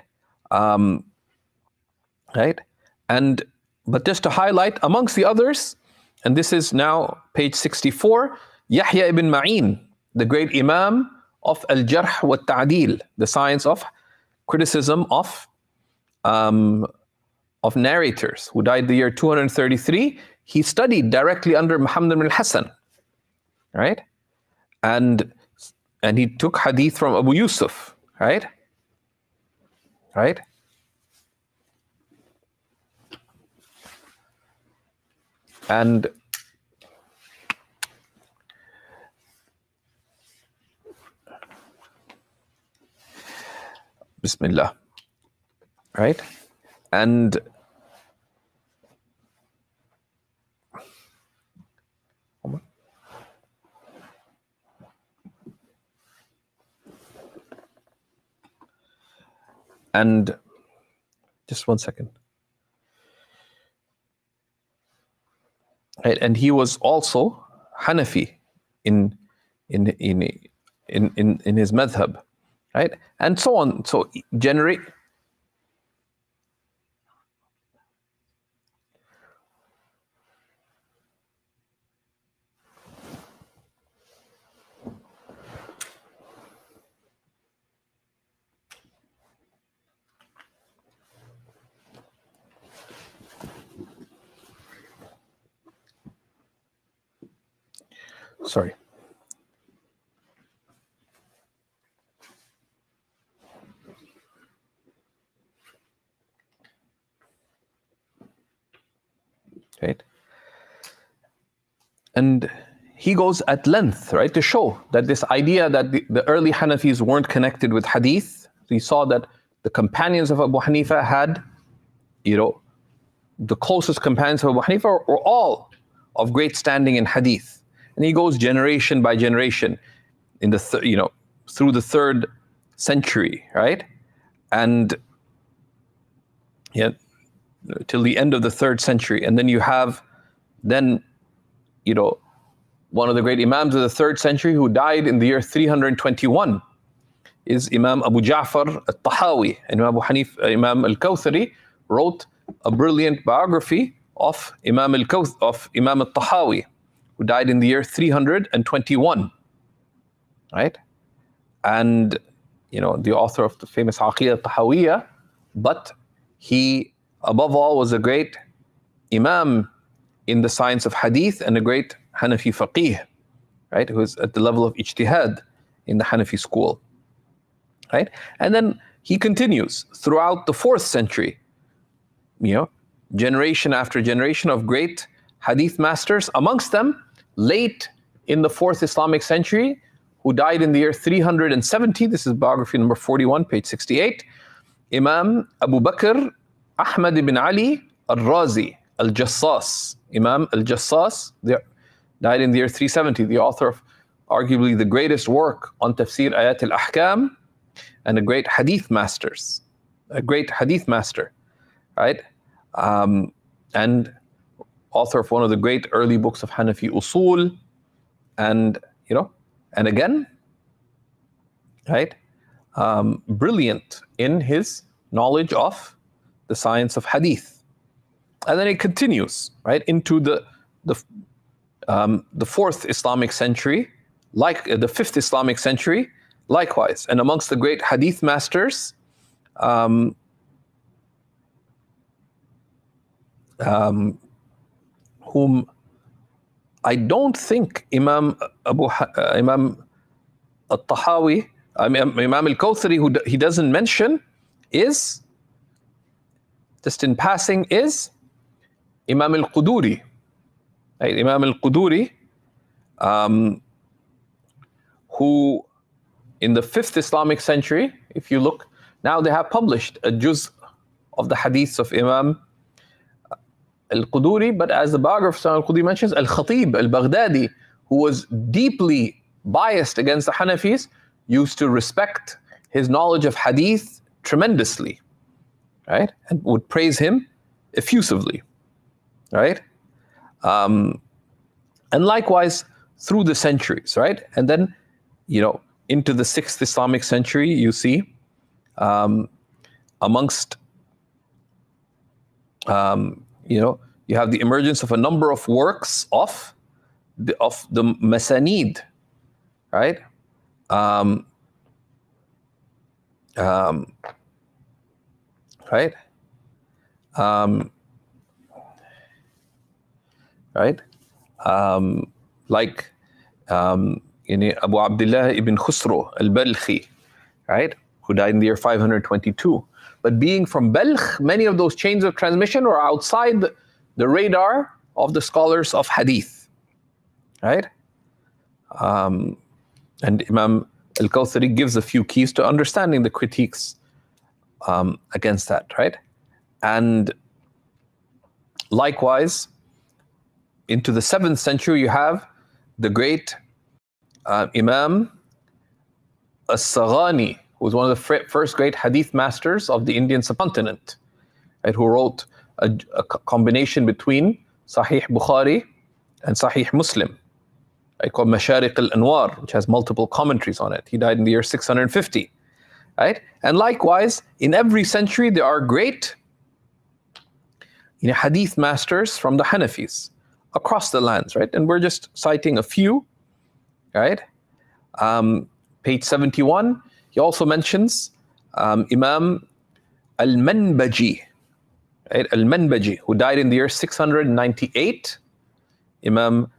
Right? But just to highlight amongst the others, and this is now page 64, Yahya ibn Ma'in, the great Imam of Al-Jarh wa Ta'dil, the science of criticism of narrators, who died the year 233. He studied directly under Muhammad ibn al-Hasan, right? And he took hadith from Abu Yusuf, right? Right? And Bismillah, right? And just one second. Right, and he was also Hanafi in his madhab, right? And so on. So sorry. Right? And he goes at length, right, to show that this idea that the early Hanafis weren't connected with hadith. He saw that the companions of Abu Hanifa had, the closest companions of Abu Hanifa were all of great standing in hadith. And he goes generation by generation in the through the 3rd century, right? And till the end of the 3rd century. And then you have one of the great Imams of the 3rd century who died in the year 321 is Imam Abu Ja'far al-Tahawi. And Imam al-Kawthari wrote a brilliant biography of Imam al-Tahawi, who died in the year 321, right? And the author of the famous Aqidah al-Tahawiyya, but he above all was a great Imam in the science of Hadith and a great Hanafi faqih, right? Who was at the level of ijtihad in the Hanafi school, right? And then he continues throughout the 4th century, generation after generation of great Hadith masters, amongst them late in the 4th Islamic century, who died in the year 370. This is biography number 41, page 68. Imam Abu Bakr Ahmad ibn Ali al-Razi al-Jassas. Imam al-Jassas died in the year 370, the author of arguably the greatest work on Tafsir Ayat al-Ahkam, and a great Hadith master, right? And author of one of the great early books of Hanafi Usul, and again, right? Brilliant in his knowledge of the science of Hadith. And then it continues, right, into the 4th Islamic century, like the 5th Islamic century, likewise. And amongst the great Hadith masters, whom I don't think Imam al-Tahawi, Imam al-Kawthari, who he doesn't mention, is, just in passing, is Imam al-Quduri. Right? Imam al-Quduri, who in the 5th Islamic century, if you look, now they have published a juz of the hadiths of Imam al-Quduri, but as the biographer al-Quduri mentions, al-Khatib al-Baghdadi, who was deeply biased against the Hanafis, used to respect his knowledge of hadith tremendously, right? And would praise him effusively, right? And likewise through the centuries, right? And then, into the 6th Islamic century, you see amongst you have the emergence of a number of works of the Masanid, right? Right? Right? Like Abu Abdullah ibn Khusro al-Balkhi, right? Who died in the year 522. But being from Balkh, many of those chains of transmission were outside the radar of the scholars of Hadith, right? And Imam al-Kawthari gives a few keys to understanding the critiques against that, right? And likewise, into the 7th century, you have the great Imam as-Saghani, who was one of the first great hadith masters of the Indian subcontinent, right, who wrote a combination between Sahih Bukhari and Sahih Muslim, right, called Masharik al-Anwar, which has multiple commentaries on it. He died in the year 650, right? And likewise, in every century, there are great hadith masters from the Hanafis across the lands, right? And we're just citing a few, right? Page 71, he also mentions Imam al-Manbaji, right? Al-Manbaji, who died in the year 698. Imam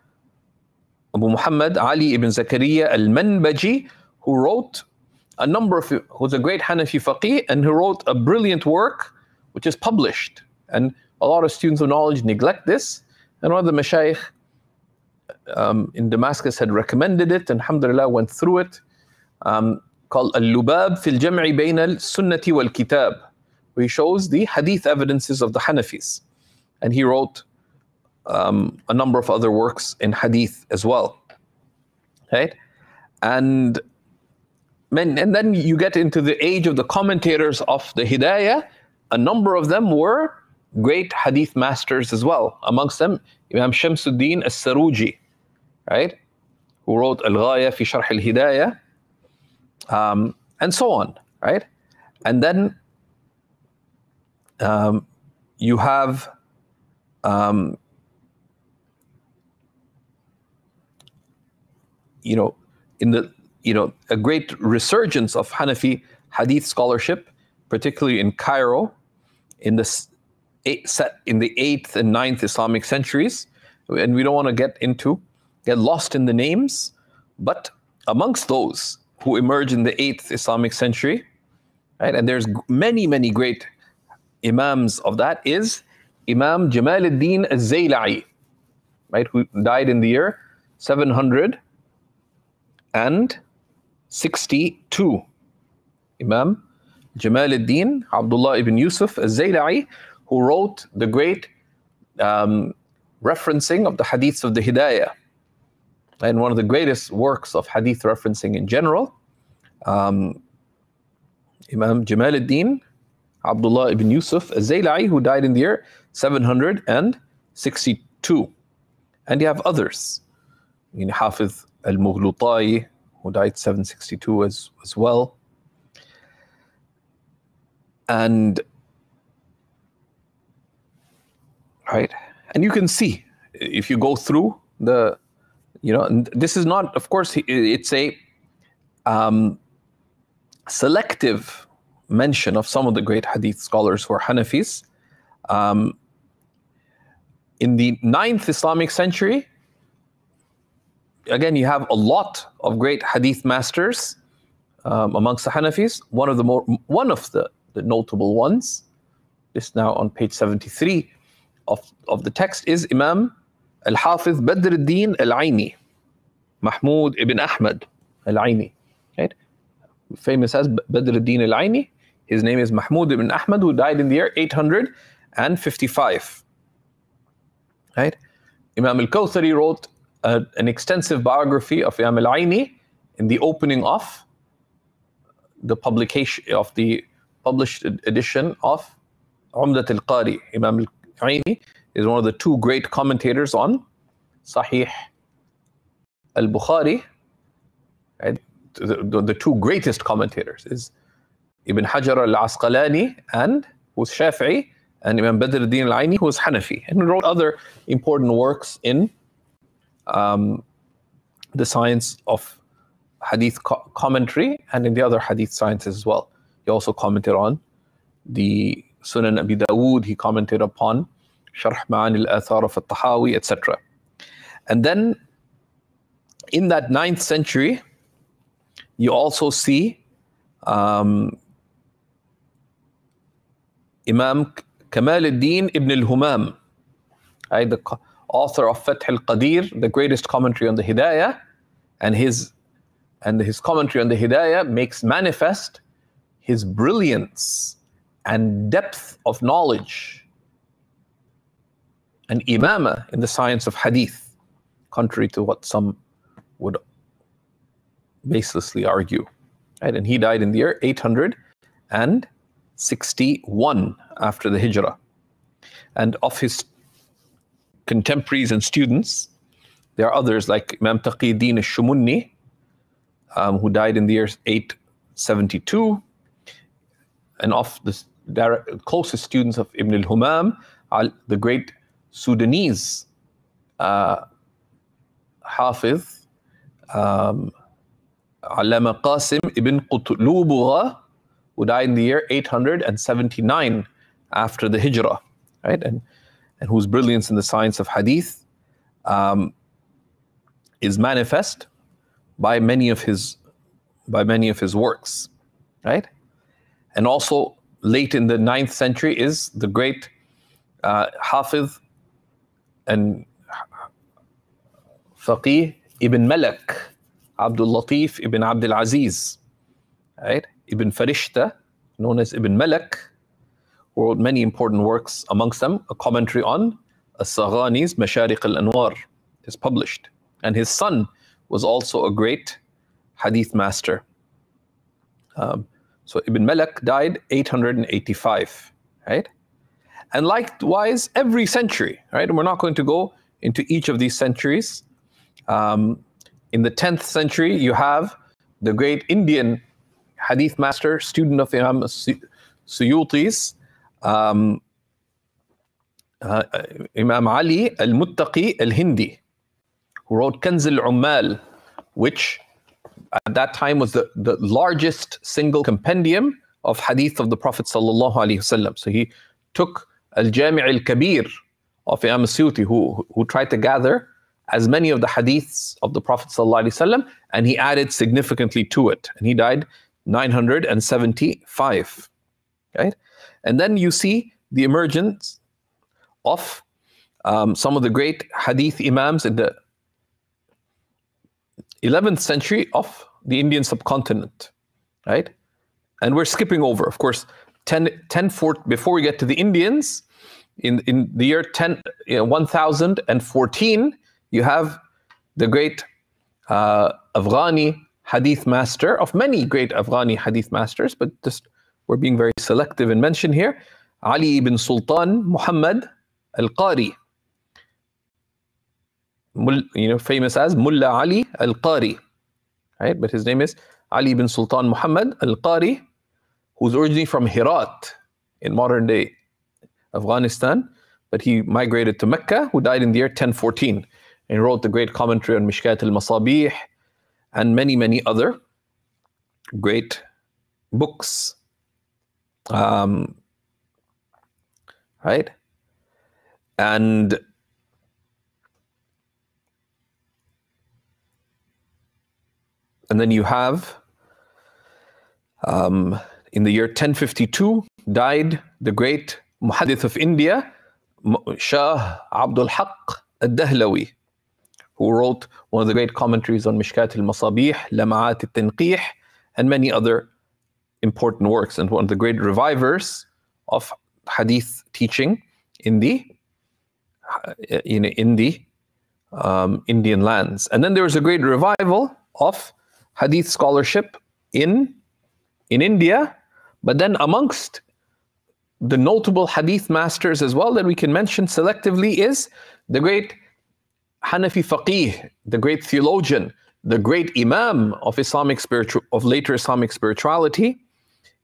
Abu Muhammad Ali ibn Zakaria al-Manbaji, who wrote who's a great Hanafi faqih, and who wrote a brilliant work which is published. And a lot of students of knowledge neglect this. And one of the mashayikh in Damascus had recommended it, and alhamdulillah went through it, called Al-Lubab fil Jam'i Bayna al-Sunnati wal-Kitab, where he shows the hadith evidences of the Hanafis. And he wrote a number of other works in hadith as well. right? And then you get into the age of the commentators of the Hidayah. A number of them were great hadith masters as well. Amongst them, Imam Shamsuddin al-Saruji, right? Who wrote Al-Ghaya fi Sharh al-Hidayah, and so on, right? And then you have a great resurgence of Hanafi hadith scholarship, particularly in Cairo, in the 8th and 9th Islamic centuries. And we don't want to get lost in the names, but amongst those who emerged in the 8th Islamic century, right, and there's many, many great imams of that, is Imam Jamal al-Din al-Zayla'i, right, who died in the year 762. Imam Jamal al-Din Abdullah ibn Yusuf al-Zayla'i, who wrote the great referencing of the hadiths of the Hidayah, and one of the greatest works of hadith referencing in general. Imam Jamal al-Din Abdullah ibn Yusuf al-Zayla'i, who died in the year 762. And you have others. Hafiz al-Mughlutai, who died 762 as well. And right, and you can see if you go through and this is not, of course, it's a selective mention of some of the great hadith scholars who are Hanafis. In the 9th Islamic century, again, you have a lot of great hadith masters amongst the Hanafis. One of the notable ones, this now on page 73 of the text, is Imam Al-Hafiz Badr al-Din al-Aini, Mahmud ibn Ahmad al-Aini, right? Famous as Badr al-Din al-Aini. His name is Mahmud ibn Ahmad, who died in the year 855. Right? Imam al-Kawthari wrote an extensive biography of Imam al-Aini in the opening of the publication of the published edition of Umdat al-Qari. Imam al-Aini is one of the two great commentators on Sahih al-Bukhari. Right? The two greatest commentators is Ibn Hajar al-Asqalani, who's Shafi'i, and Imam Badr al-Din al-Aini, who was Hanafi, and wrote other important works in the science of hadith commentary and in the other hadith sciences as well. He also commented on the Sunan Abi Dawood. He commented upon Sharh Ma'ani al-Athar of al-Tahawi, etc. And then in that 9th century, you also see Imam Kamal al-Din ibn al-Humam, the author of Fath al-Qadir, the greatest commentary on the Hidayah, and his commentary on the Hidayah makes manifest his brilliance and depth of knowledge and imama in the science of hadith, contrary to what some would baselessly argue. Right? And he died in the year 861 after the Hijrah. And of his contemporaries and students, there are others like Imam Taqiyuddin al-Shumunni, who died in the year 872. And of the closest students of Ibn al-Humam, the great Sudanese Hafiz, Allama Qasim ibn Qutlubuha, who died in the year 879 after the Hijrah, right? And whose brilliance in the science of hadith is manifest by many of his works, right? And also late in the 9th century is the great Hafiz and Faqih Ibn Malak, Abdul Latif Ibn Abdul Aziz, right? Ibn Farishta, known as Ibn Malak, who wrote many important works, amongst them a commentary on As-Saghani's Masharik al-Anwar is published. And his son was also a great hadith master. So Ibn Malak died 885, right? And likewise, every century, right? And we're not going to go into each of these centuries. In the 10th century, you have the great Indian hadith master, student of Imam Suyuti's, Imam Ali al-Muttaqi al-Hindi, who wrote Kanz al-Ummal, which at that time was the largest single compendium of hadith of the Prophet sallallahu alaihi wasallam. So he took al-Jami' al-Kabir of Imam Suyuti, who tried to gather as many of the hadiths of the Prophet sallallahu alaihi wasallam, and he added significantly to it. And he died 975, right? And then you see the emergence of some of the great hadith imams in the 11th century of the Indian subcontinent, right? And we're skipping over, of course, 1014, before we get to the Indians, in the year 1014, you have the great Afghani hadith master, of many great Afghani hadith masters, but just we're being very selective in mention here, Ali ibn Sultan Muhammad al-Qari, famous as Mullah Ali al-Qari, right? But his name is Ali ibn Sultan Muhammad al-Qari, who's originally from Herat in modern day Afghanistan, but he migrated to Mecca, who died in the year 1014, and wrote the great commentary on Mishkat al-Masabih and many, many other great books. Right? And then you have, in the year 1052, died the great Muhaddith of India, Shah Abdul Haq al-Dahlawi, who wrote one of the great commentaries on Mishkat al-Masabih, Lama'at al-Tanqih, and many other important works, and one of the great revivers of hadith teaching in the Indian lands. And then there was a great revival of hadith scholarship in India, but then amongst the notable hadith masters as well that we can mention selectively is the great Hanafi faqih, the great theologian, the great imam of later Islamic spirituality,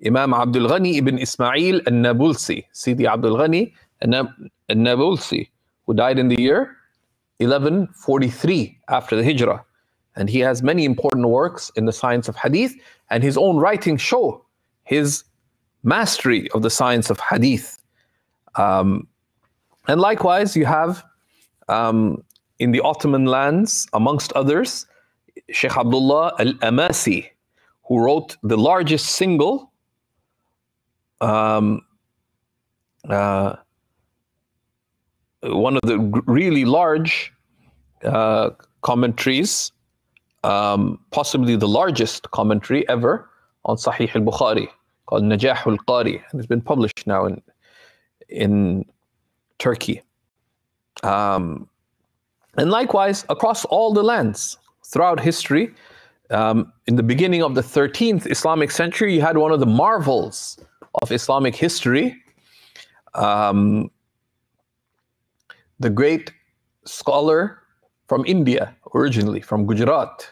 Imam Abdul Ghani ibn Ismail al-Nabulsi, Sidi Abdul Ghani al-Nabulsi, who died in the year 1143 after the Hijrah. And he has many important works in the science of hadith, and his own writings show his mastery of the science of hadith. And likewise, you have in the Ottoman lands, amongst others, Sheikh Abdullah al-Amasi, who wrote the largest single one of the really large commentaries, possibly the largest commentary ever on Sahih al-Bukhari, called Najah al-Qari, and it's been published now in Turkey. And likewise, across all the lands, throughout history, in the beginning of the 13th Islamic century, you had one of the marvels of Islamic history, the great scholar from India, originally from Gujarat,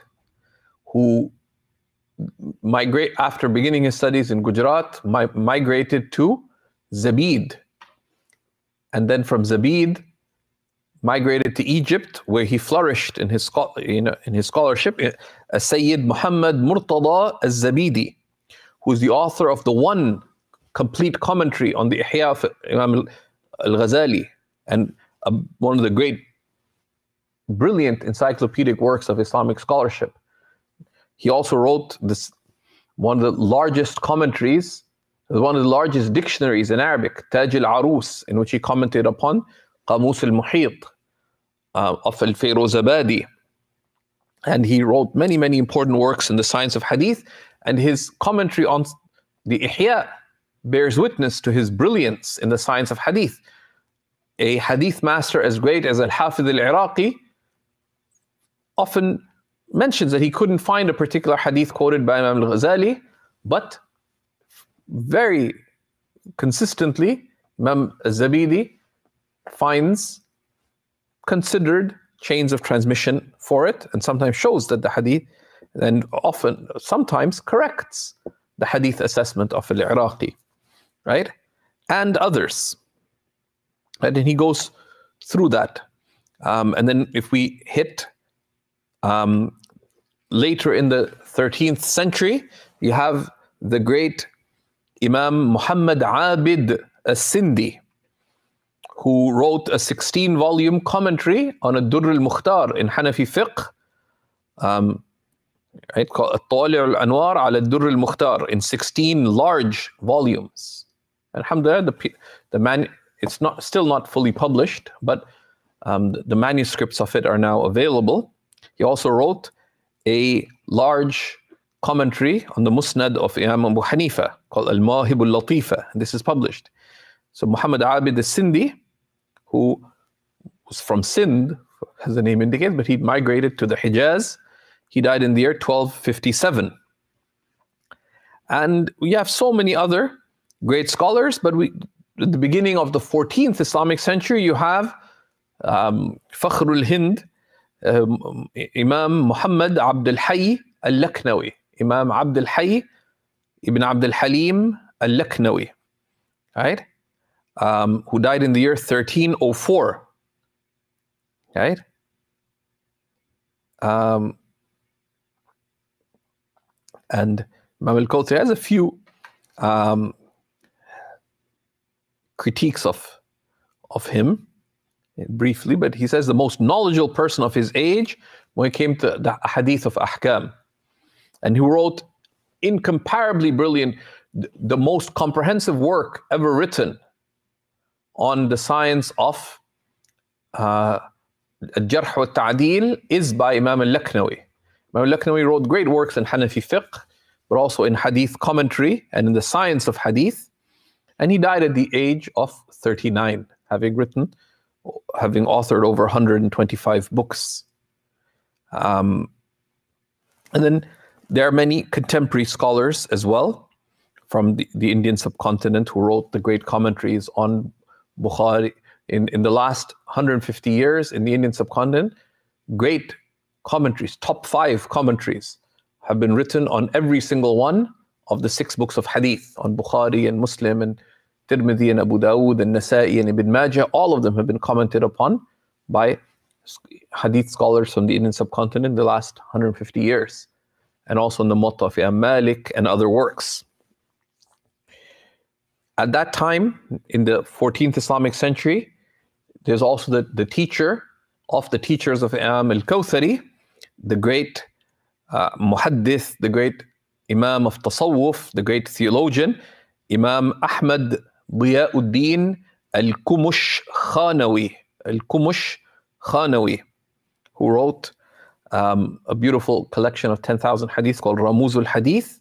who after beginning his studies in Gujarat, migrated to Zabid, and then from Zabid migrated to Egypt, where he flourished in his scholarship. Sayyid Muhammad Murtada al-Zabidi, who's the author of the one complete commentary on the Ihya of Imam al-Ghazali, and one of the great, brilliant encyclopedic works of Islamic scholarship. He also wrote one of the largest commentaries, one of the largest dictionaries in Arabic, Taj al-Arus, in which he commented upon Qamus al-Muhit of al-Fayruzabadi. And he wrote many, many important works in the science of hadith, and his commentary on the Ihya bears witness to his brilliance in the science of hadith. A hadith master as great as Al-Hafiz al-Iraqi often mentions that he couldn't find a particular hadith quoted by Imam al-Ghazali, but very consistently, Imam al-Zabidi finds considered chains of transmission for it, and sometimes shows that the hadith, and often, sometimes corrects the hadith assessment of al-Iraqi, right? And others. And then he goes through that. And then if we hit later in the 13th century, you have the great Imam Muhammad Abid as-Sindi, who wrote a 16-volume commentary on Ad-Durr al-Mukhtar in Hanafi fiqh, right, called At-Tali' al-Anwar ala Ad-Durr al-Mukhtar, in 16 large volumes. Alhamdulillah, it's still not fully published, but the manuscripts of it are now available. He also wrote a large commentary on the Musnad of Imam Abu Hanifa called Al-Mawahib al-Latifa, and this is published. So Muhammad Abid as-Sindi, who was from Sindh, as the name indicates, but he migrated to the Hijaz. He died in the year 1257. And we have so many other great scholars, but at the beginning of the 14th Islamic century, you have Fakhr al-Hind, Imam Muhammad Abd al-Hayy al-Laknawi, Imam Abd al-Hayy ibn Abd al-Halim al-Laknawi, right? Who died in the year 1304, right? And Imam al-Kawthari has a few critiques of him, briefly, but he says the most knowledgeable person of his age when it came to the hadith of ahkam, and who wrote incomparably brilliant, the most comprehensive work ever written on the science of al-Jarh wa al-Ta'dil is by Imam al-Laknawi. Imam al-Laknawi wrote great works in Hanafi fiqh, but also in hadith commentary and in the science of hadith. And he died at the age of 39, having authored over 125 books. And then there are many contemporary scholars as well from the Indian subcontinent who wrote the great commentaries on Bukhari. In the last 150 years in the Indian subcontinent, great commentaries, top 5 commentaries have been written on every single one of the 6 books of hadith, on Bukhari and Muslim and Tirmidhi and Abu Dawood and Nasa'i and Ibn Majah. All of them have been commented upon by hadith scholars from the Indian subcontinent in the last 150 years, and also in the Muwatta of Imam Malik and other works. At that time, in the 14th Islamic century, there's also the teacher of the teachers of Imam al-Kawthari, the great muhaddith, the great Imam of Tasawwuf, the great theologian, Imam Ahmad Diyauddin al-Kumush Khanawi, who wrote a beautiful collection of 10,000 hadith called Ramuz al-Hadith,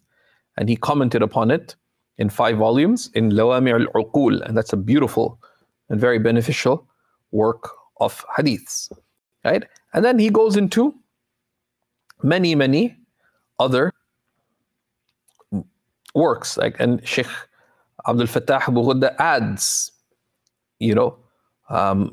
and he commented upon it in 5 volumes in Lawami' al-Uqul, and that's a beautiful and very beneficial work of hadiths, right? And then he goes into many, many other works, like, and Sheikh Abdul Fattah Abu Ghudda adds,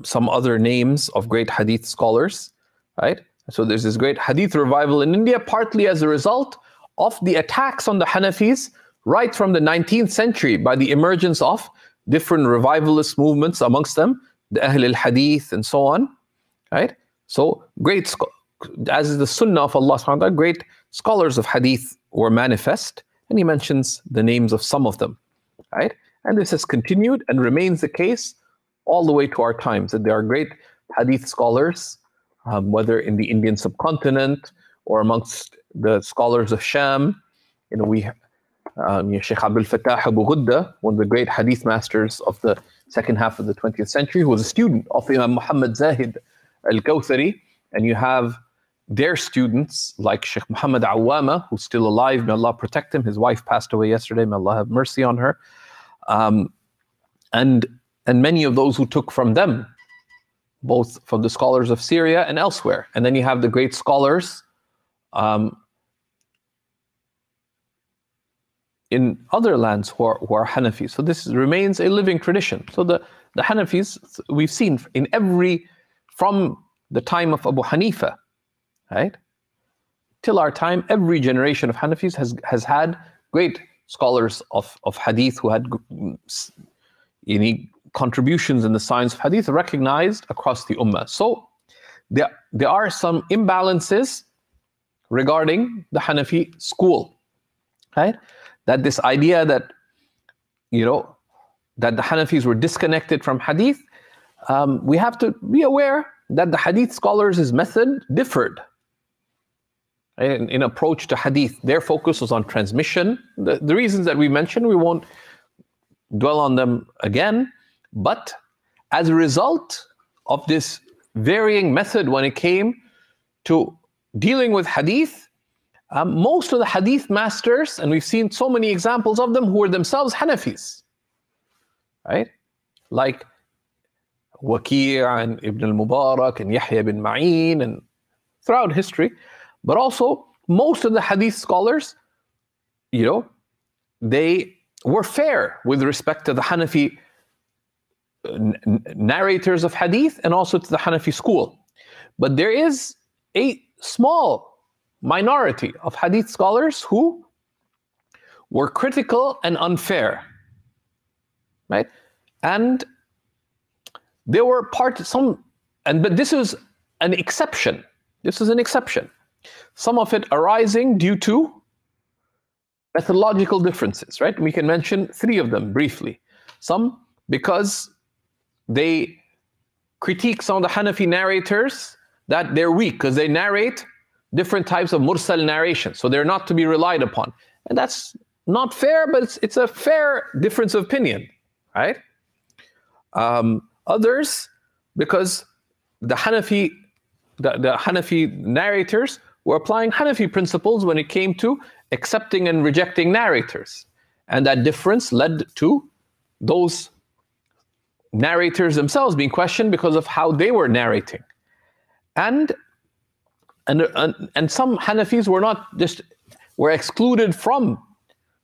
some other names of great hadith scholars, right? So there's this great hadith revival in India, partly as a result of the attacks on the Hanafis right from the 19th century by the emergence of different revivalist movements, amongst them the Ahl al-Hadith and so on, right? So great, as is the Sunnah of Allah subhanahu wa ta'ala, great scholars of hadith were manifest, and he mentions the names of some of them, right? And this has continued and remains the case all the way to our times, that there are great hadith scholars, whether in the Indian subcontinent or amongst the scholars of Sham. We Sheikh Abdul Fattah Abu Ghudda, one of the great hadith masters of the second half of the 20th century, who was a student of Imam Muhammad Zahid al-Kawthari, and you have their students like Sheikh Muhammad Awama, who's still alive, may Allah protect him. His wife passed away yesterday, may Allah have mercy on her. And many of those who took from them, both from the scholars of Syria and elsewhere. And then you have the great scholars in other lands who are Hanafis. So this remains a living tradition. So the Hanafis, we've seen from the time of Abu Hanifa, right, till our time, every generation of Hanafis has had great scholars of hadith who had contributions in the science of hadith recognized across the ummah. So there are some imbalances regarding the Hanafi school, right? That this idea that, that the Hanafis were disconnected from hadith, we have to be aware that the hadith scholars' method differed in approach to hadith. Their focus was on transmission. The reasons that we mentioned, we won't dwell on them again, but as a result of this varying method when it came to dealing with hadith, most of the hadith masters, and we've seen so many examples of them who were themselves Hanafis, right? Like Waki' and Ibn al-Mubarak and Yahya bin Ma'in and throughout history. But also, most of the hadith scholars, they were fair with respect to the Hanafi narrators of hadith and also to the Hanafi school. But there is a small minority of hadith scholars who were critical and unfair, right? And there were but this is an exception. This is an exception. Some of it arising due to methodological differences, right? We can mention 3 of them briefly. Some because they critique some of the Hanafi narrators that they're weak because they narrate different types of mursal narration, so they're not to be relied upon. And that's not fair, but it's a fair difference of opinion, right? Others, because the Hanafi narrators were applying Hanafi principles when it came to accepting and rejecting narrators. And that difference led to those narrators themselves being questioned because of how they were narrating. And some Hanafis were excluded from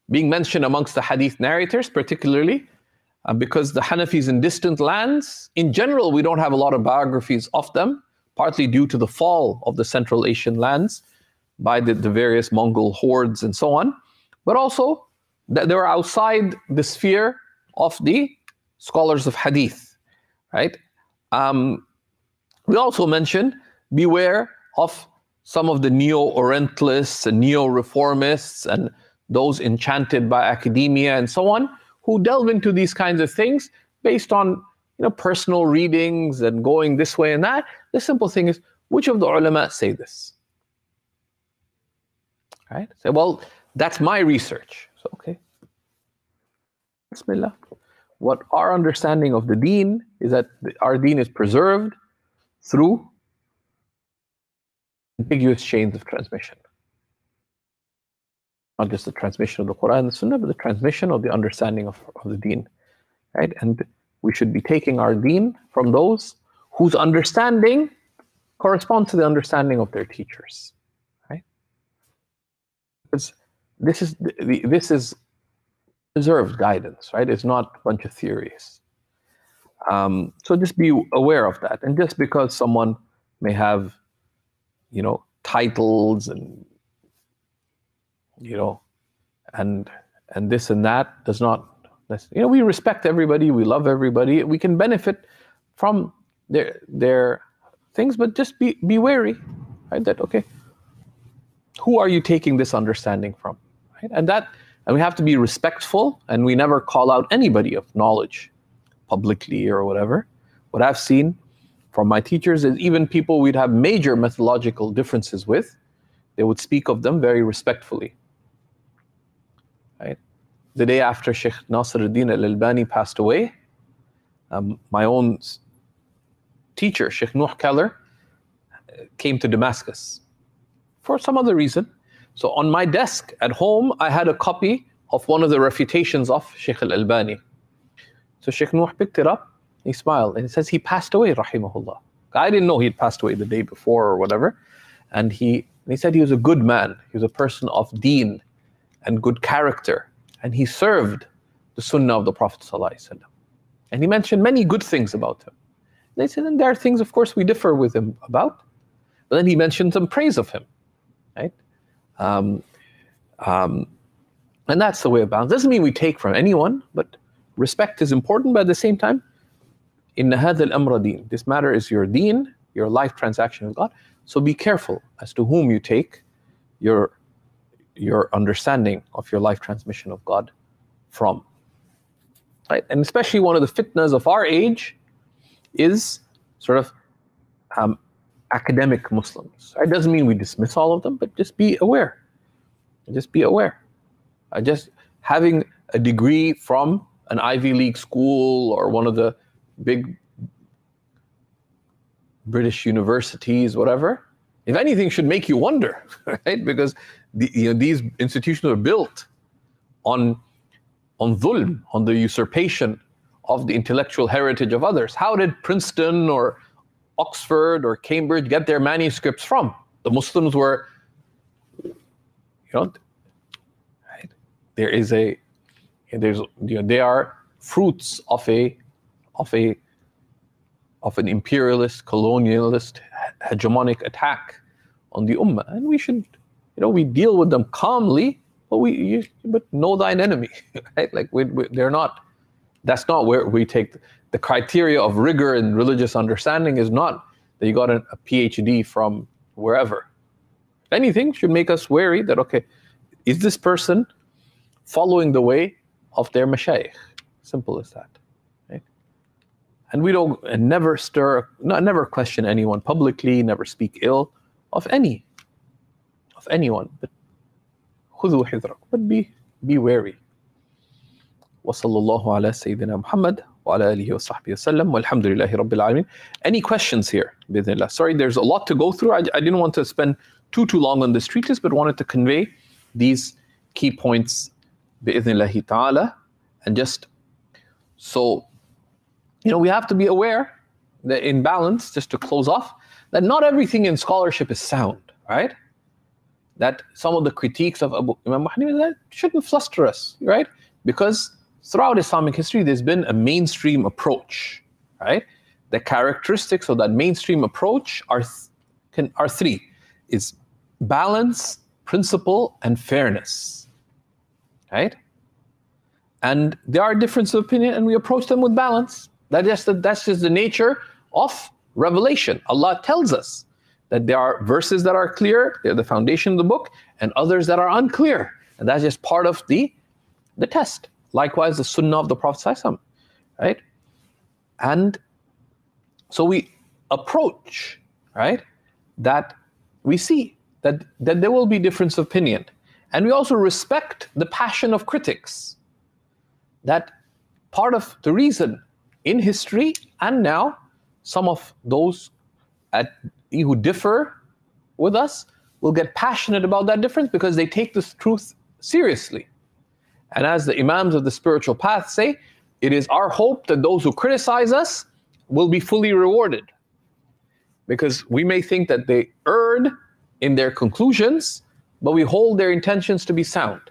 being mentioned amongst the hadith narrators, particularly because the Hanafis in distant lands, in general, we don't have a lot of biographies of them, partly due to the fall of the Central Asian lands by the various Mongol hordes and so on, but also that they were outside the sphere of the scholars of hadith, right? We also mentioned, beware of some of the neo-Orientalists and neo-reformists and those enchanted by academia and so on, who delve into these kinds of things based on personal readings and going this way and that. The simple thing is, which of the ulama say this? Right? Say, well, that's my research. So, okay. Bismillah. What our understanding of the deen is that our deen is preserved through ambiguous chains of transmission. Not just the transmission of the Quran and the Sunnah, but the transmission of the understanding of the deen. Right? And we should be taking our deen from those whose understanding corresponds to the understanding of their teachers. Right? Because this is preserved guidance, right? It's not a bunch of theories. So just be aware of that. And just because someone may have, titles and, and this and that does not, we respect everybody, we love everybody, we can benefit from their things, but just be wary, right? That, okay, who are you taking this understanding from, right? And we have to be respectful, and we never call out anybody of knowledge publicly or whatever. What I've seen from my teachers is even people we'd have major methodological differences with, they would speak of them very respectfully. Right? The day after Sheikh Nasiruddin al-Albani passed away, my own teacher, Sheikh Nuh Keller, came to Damascus for some other reason. So on my desk at home, I had a copy of one of the refutations of Sheikh al-Albani. So Sheikh Nuh picked it up, he smiled, and he says he passed away, rahimahullah. I didn't know he'd passed away the day before or whatever. And he And he said he was a good man. He was a person of deen and good character. And he served the sunnah of the Prophet ﷺ. And he mentioned many good things about him. They said, and there are things, of course, we differ with him about. But then he mentioned some praise of him, right? And that's the way of balance. Doesn't mean we take from anyone, but respect is important. But at the same time, inna hadha al-amra deen. This matter is your deen, your life transaction with God. So be careful as to whom you take your understanding of your life transmission of God from. Right? And especially one of the fitnas of our age is sort of academic Muslims. It doesn't mean we dismiss all of them, but just be aware. Just be aware. Just having a degree from an Ivy League school or one of the big British universities, whatever, if anything, should make you wonder, right? Because these institutions are built on dhulm, on the usurpation of the intellectual heritage of others. How did Princeton or Oxford or Cambridge get their manuscripts from? The Muslims were, right? They are fruits of an imperialist, colonialist, hegemonic attack on the ummah, and we should, we deal with them calmly, but know thine enemy, right? Like they're not. That's not where we take the criteria of rigor and religious understanding. Is not that you got a PhD from wherever. If anything, should make us wary that, okay, is this person following the way of their mashayikh? Simple as that. Right? And we don't, and never question anyone publicly, never speak ill of anyone. But khudhu hidrak, but be wary. وصلى الله على سيدنا محمد وعلى آله وصحبه وسلم والحمد لله رب العالمين. Any questions here? بإذن الله. Sorry, there's a lot to go through. I didn't want to spend too long on this treatise, but wanted to convey these key points بإذن الله تعالى. And just so, we have to be aware that in balance, just to close off, that not everything in scholarship is sound, right? That some of the critiques of Imam Hanifa, that shouldn't fluster us, right? Because throughout Islamic history, there's been a mainstream approach, right? The characteristics of that mainstream approach are three. It's balance, principle, and fairness, right? And there are differences of opinion, and we approach them with balance. That's just the nature of revelation. Allah tells us that there are verses that are clear, they're the foundation of the book, and others that are unclear. And that's just part of the test. Likewise, the sunnah of the Prophet ﷺ, right? And so we approach, right, that we see that there will be difference of opinion. And we also respect the passion of critics. That part of the reason in history and now, some of those who differ with us will get passionate about that difference because they take this truth seriously. And as the Imams of the spiritual path say, it is our hope that those who criticize us will be fully rewarded. Because we may think that they erred in their conclusions, but we hold their intentions to be sound.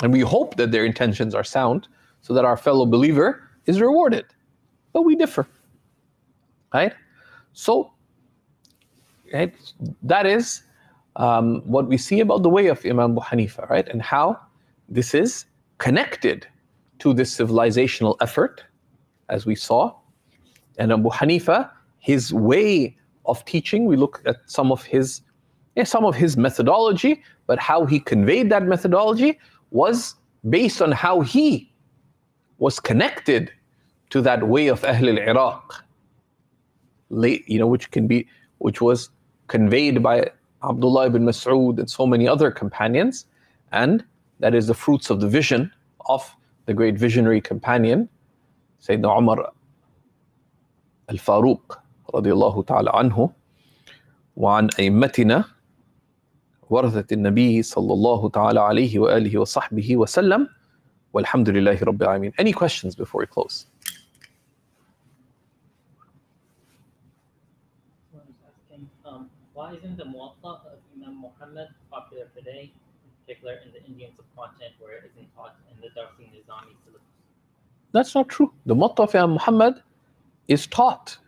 And we hope that their intentions are sound so that our fellow believer is rewarded. But we differ, right? So, right, that is what we see about the way of Imam Abu Hanifa, right? And how this is connected to this civilizational effort, as we saw. And Abu Hanifa, his way of teaching, we look at some of his methodology, but how he conveyed that methodology was based on how he was connected to that way of Ahl al-Iraq, which was conveyed by Abdullah ibn Mas'ud and so many other companions, and that is the fruits of the vision of the great visionary companion, Sayyidina Umar al-Faruq radiyallahu ta'ala anhu, وعن أئمتنا ورثة النبي صلى الله تعالى عليه وآله وصحبه وسلم والحمد لله رب العالمين. Any questions before we close? I was asking, Why isn't the Muwatta of Imam Muhammad popular today, in particular in the Indian subcontinent where it isn't taught in the Darsi Nizami syllabus? That's not true. The Muwatta of Imam Muhammad is taught.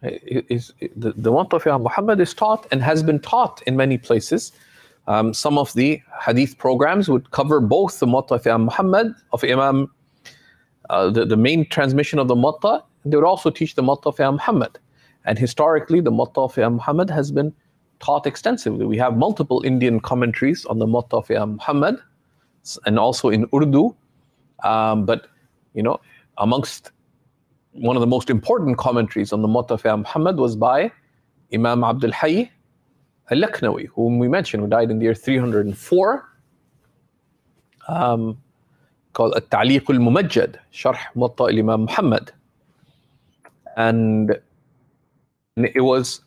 The Muwatta of Imam Muhammad is taught and has been taught in many places. Some of the hadith programs would cover both the Muwatta of Imam Muhammad, the main transmission of the Muwatta. They would also teach the Muwatta of Imam Muhammad. And historically, the Muwatta of Imam Muhammad has been taught extensively. We have multiple Indian commentaries on the Muwatta of Imam Muhammad, and also in Urdu. But, amongst one of the most important commentaries on the Muwatta of Imam Muhammad was by Imam Abdul Hayy al-Laknawi, whom we mentioned, who died in the year 304, called At-Ta'liq al-Mumajjad, Sharh Muwatta al-Imam Muhammad. And it's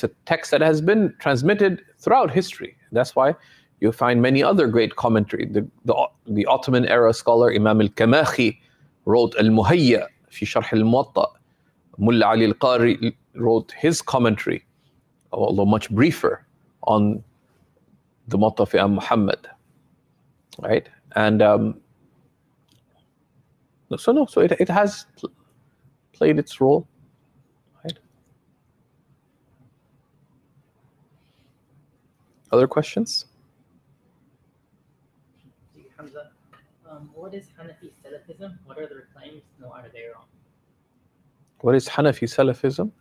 a text that has been transmitted throughout history. That's why you'll find many other great commentary. The Ottoman era scholar Imam al-Kamakhi wrote Al-Muhayya fi Sharh al-Muwatta. Mulla Ali al-Qari wrote his commentary, although much briefer, on the Muwatta of Imam Muhammad, right? And so it has played its role, right? Other questions? Hamza, what is Hanafi Salafism? What are their claims? No, are they wrong? What is Hanafi Salafism?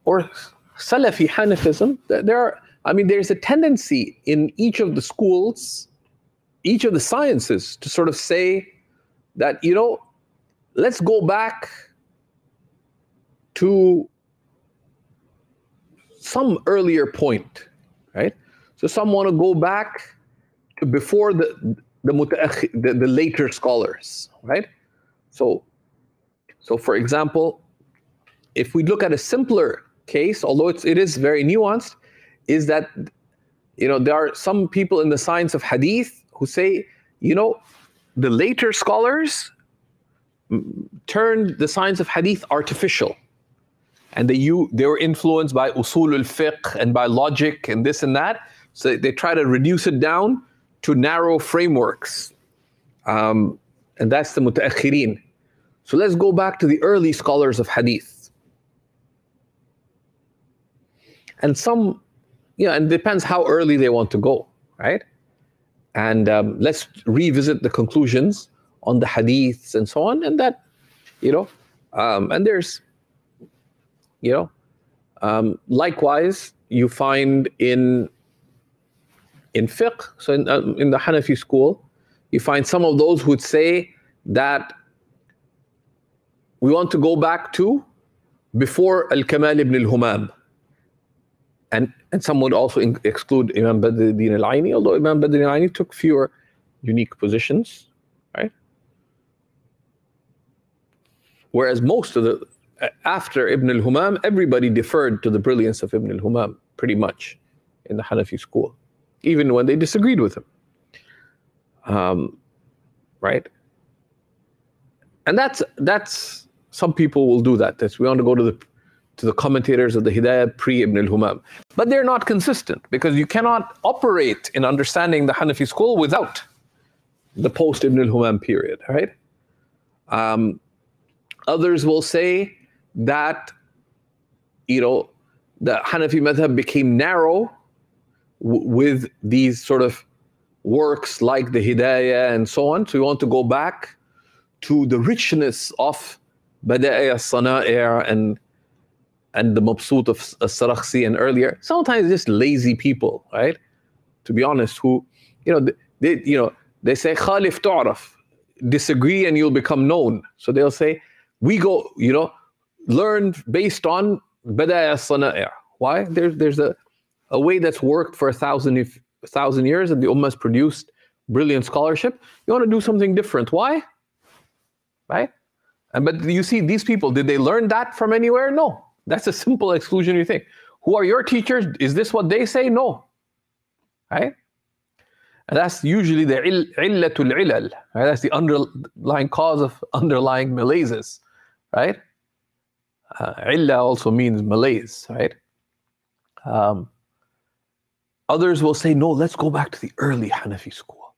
Or Salafi Hanafism? There's a tendency in each of the schools, each of the sciences, to sort of say that, let's go back to some earlier point, right? So some want to go back to before the later scholars, right? So for example, if we look at a simpler case, although it is very nuanced, is that there are some people in the science of hadith who say, the later scholars turned the science of hadith artificial, and they were influenced by usul al-fiqh and by logic and this and that. So they try to reduce it down to narrow frameworks, and that's the mutaakhirin. So let's go back to the early scholars of hadith. And some, and it depends how early they want to go, right? And let's revisit the conclusions on the hadiths and so on, and that, and there's, likewise, you find in fiqh, so in the Hanafi school, you find some of those who would say that we want to go back to before Al-Kamal ibn al-Humam. And some would also exclude Imam Badruddin al-Aini, although Imam Badruddin al-Aini took fewer unique positions, right? Whereas most of after Ibn al-Humam, everybody deferred to the brilliance of Ibn al-Humam, pretty much, in the Hanafi school, even when they disagreed with him. Right? And that's some people will do that. We want to go to the commentators of the Hidayah pre-Ibn al-Humam. But they're not consistent, because you cannot operate in understanding the Hanafi school without the post-Ibn al-Humam period, right? Others will say that, the Hanafi madhab became narrow with these sort of works like the Hidayah and so on. So we want to go back to the richness of Bada'i al-Sana'i' and the Mabsut of al-Sarakhsi and earlier. Sometimes just lazy people, right? To be honest, who, they say, Khalif tu'raf, disagree and you'll become known. So they'll say, we go, learn based on Bada'i al-Sana'i'. Why? There's a way that's worked for 1,000 years, and the Ummah has produced brilliant scholarship. You want to do something different. Why? Right? But you see, these people, did they learn that from anywhere? No. That's a simple exclusionary thing. Who are your teachers? Is this what they say? No. Right? And that's usually the illatul ilal. Right? That's the underlying cause of underlying malaises. Right? Illa also means malaise, right? Others will say, no, let's go back to the early Hanafi school.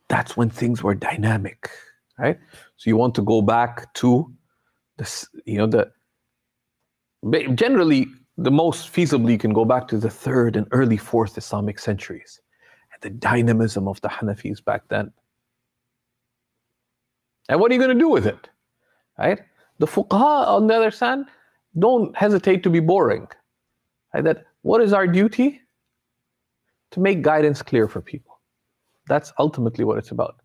That's when things were dynamic, right? So you want to go back to this, generally, the most feasibly you can go back to the 3rd and early 4th Islamic centuries and the dynamism of the Hanafis back then. And what are you going to do with it, right? The fuqaha, on the other hand, don't hesitate to be boring. Right? That what is our duty? To make guidance clear for people. That's ultimately what it's about.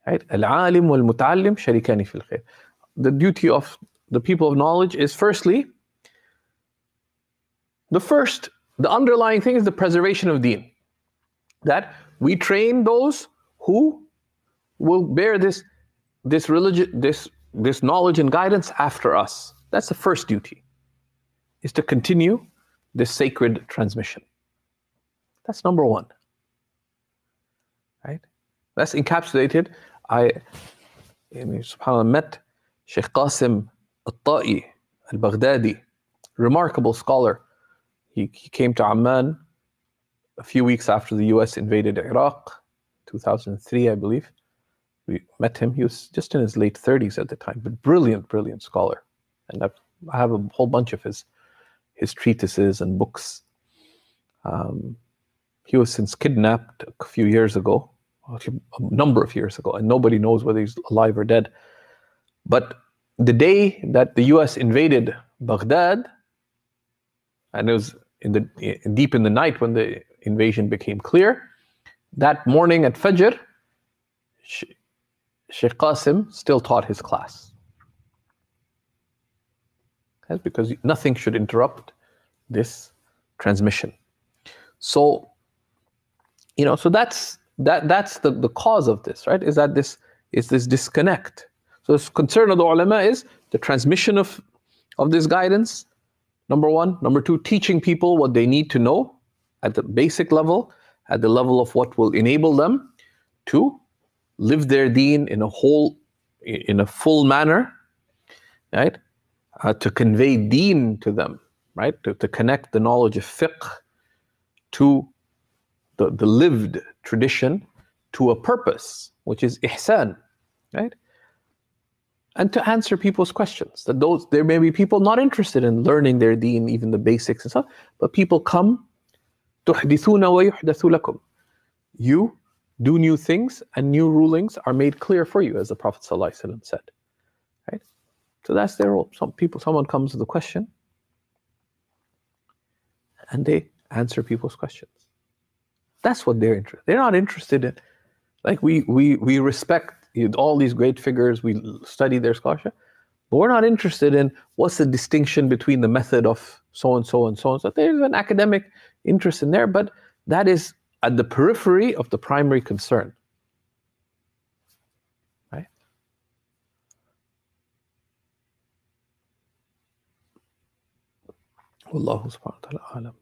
Right? Al-alim wal-muta'allim sharikani fil khair. The duty of the people of knowledge is firstly, the underlying thing is the preservation of deen. That we train those who will bear this religion, this knowledge and guidance after us. That's the first duty, is to continue this sacred transmission. That's number one. Right? That's encapsulated. SubhanAllah, met Sheikh Qasim al-Ta'i al-Baghdadi, remarkable scholar. He came to Amman a few weeks after the US invaded Iraq, 2003, I believe. We met him. He was just in his late 30s at the time, but brilliant, brilliant scholar. And I have a whole bunch of his treatises and books. He was since kidnapped a few years ago, a number of years ago, and nobody knows whether he's alive or dead. But the day that the US invaded Baghdad, and it was deep in the night when the invasion became clear, that morning at Fajr, Sheikh Qasim still taught his class. That's because nothing should interrupt this transmission. So, so that's the cause of this, right? Is that this disconnect. So the concern of the ulama is the transmission of this guidance, number one. Number two, teaching people what they need to know at the basic level, at the level of what will enable them to live their deen in a full manner, right? To convey deen to them, right? To connect the knowledge of fiqh to the lived tradition, to a purpose, which is ihsan, right? And to answer people's questions. That there may be people not interested in learning their deen, even the basics and stuff, but people come, تُحْدِثُونَ وَيُحْدَثُ لَكُمْ. You do new things, and new rulings are made clear for you, as the Prophet ﷺ said. Right? So that's their role. Someone comes with a question, and they answer people's questions. That's what they're interested in. They're not interested in, like we respect all these great figures, we study their scholarship, but we're not interested in what's the distinction between the method of so-and-so and so-and-so. There's an academic interest in there, but that is at the periphery of the primary concern. Right? Wallahu subhanahu wa ta'ala alam.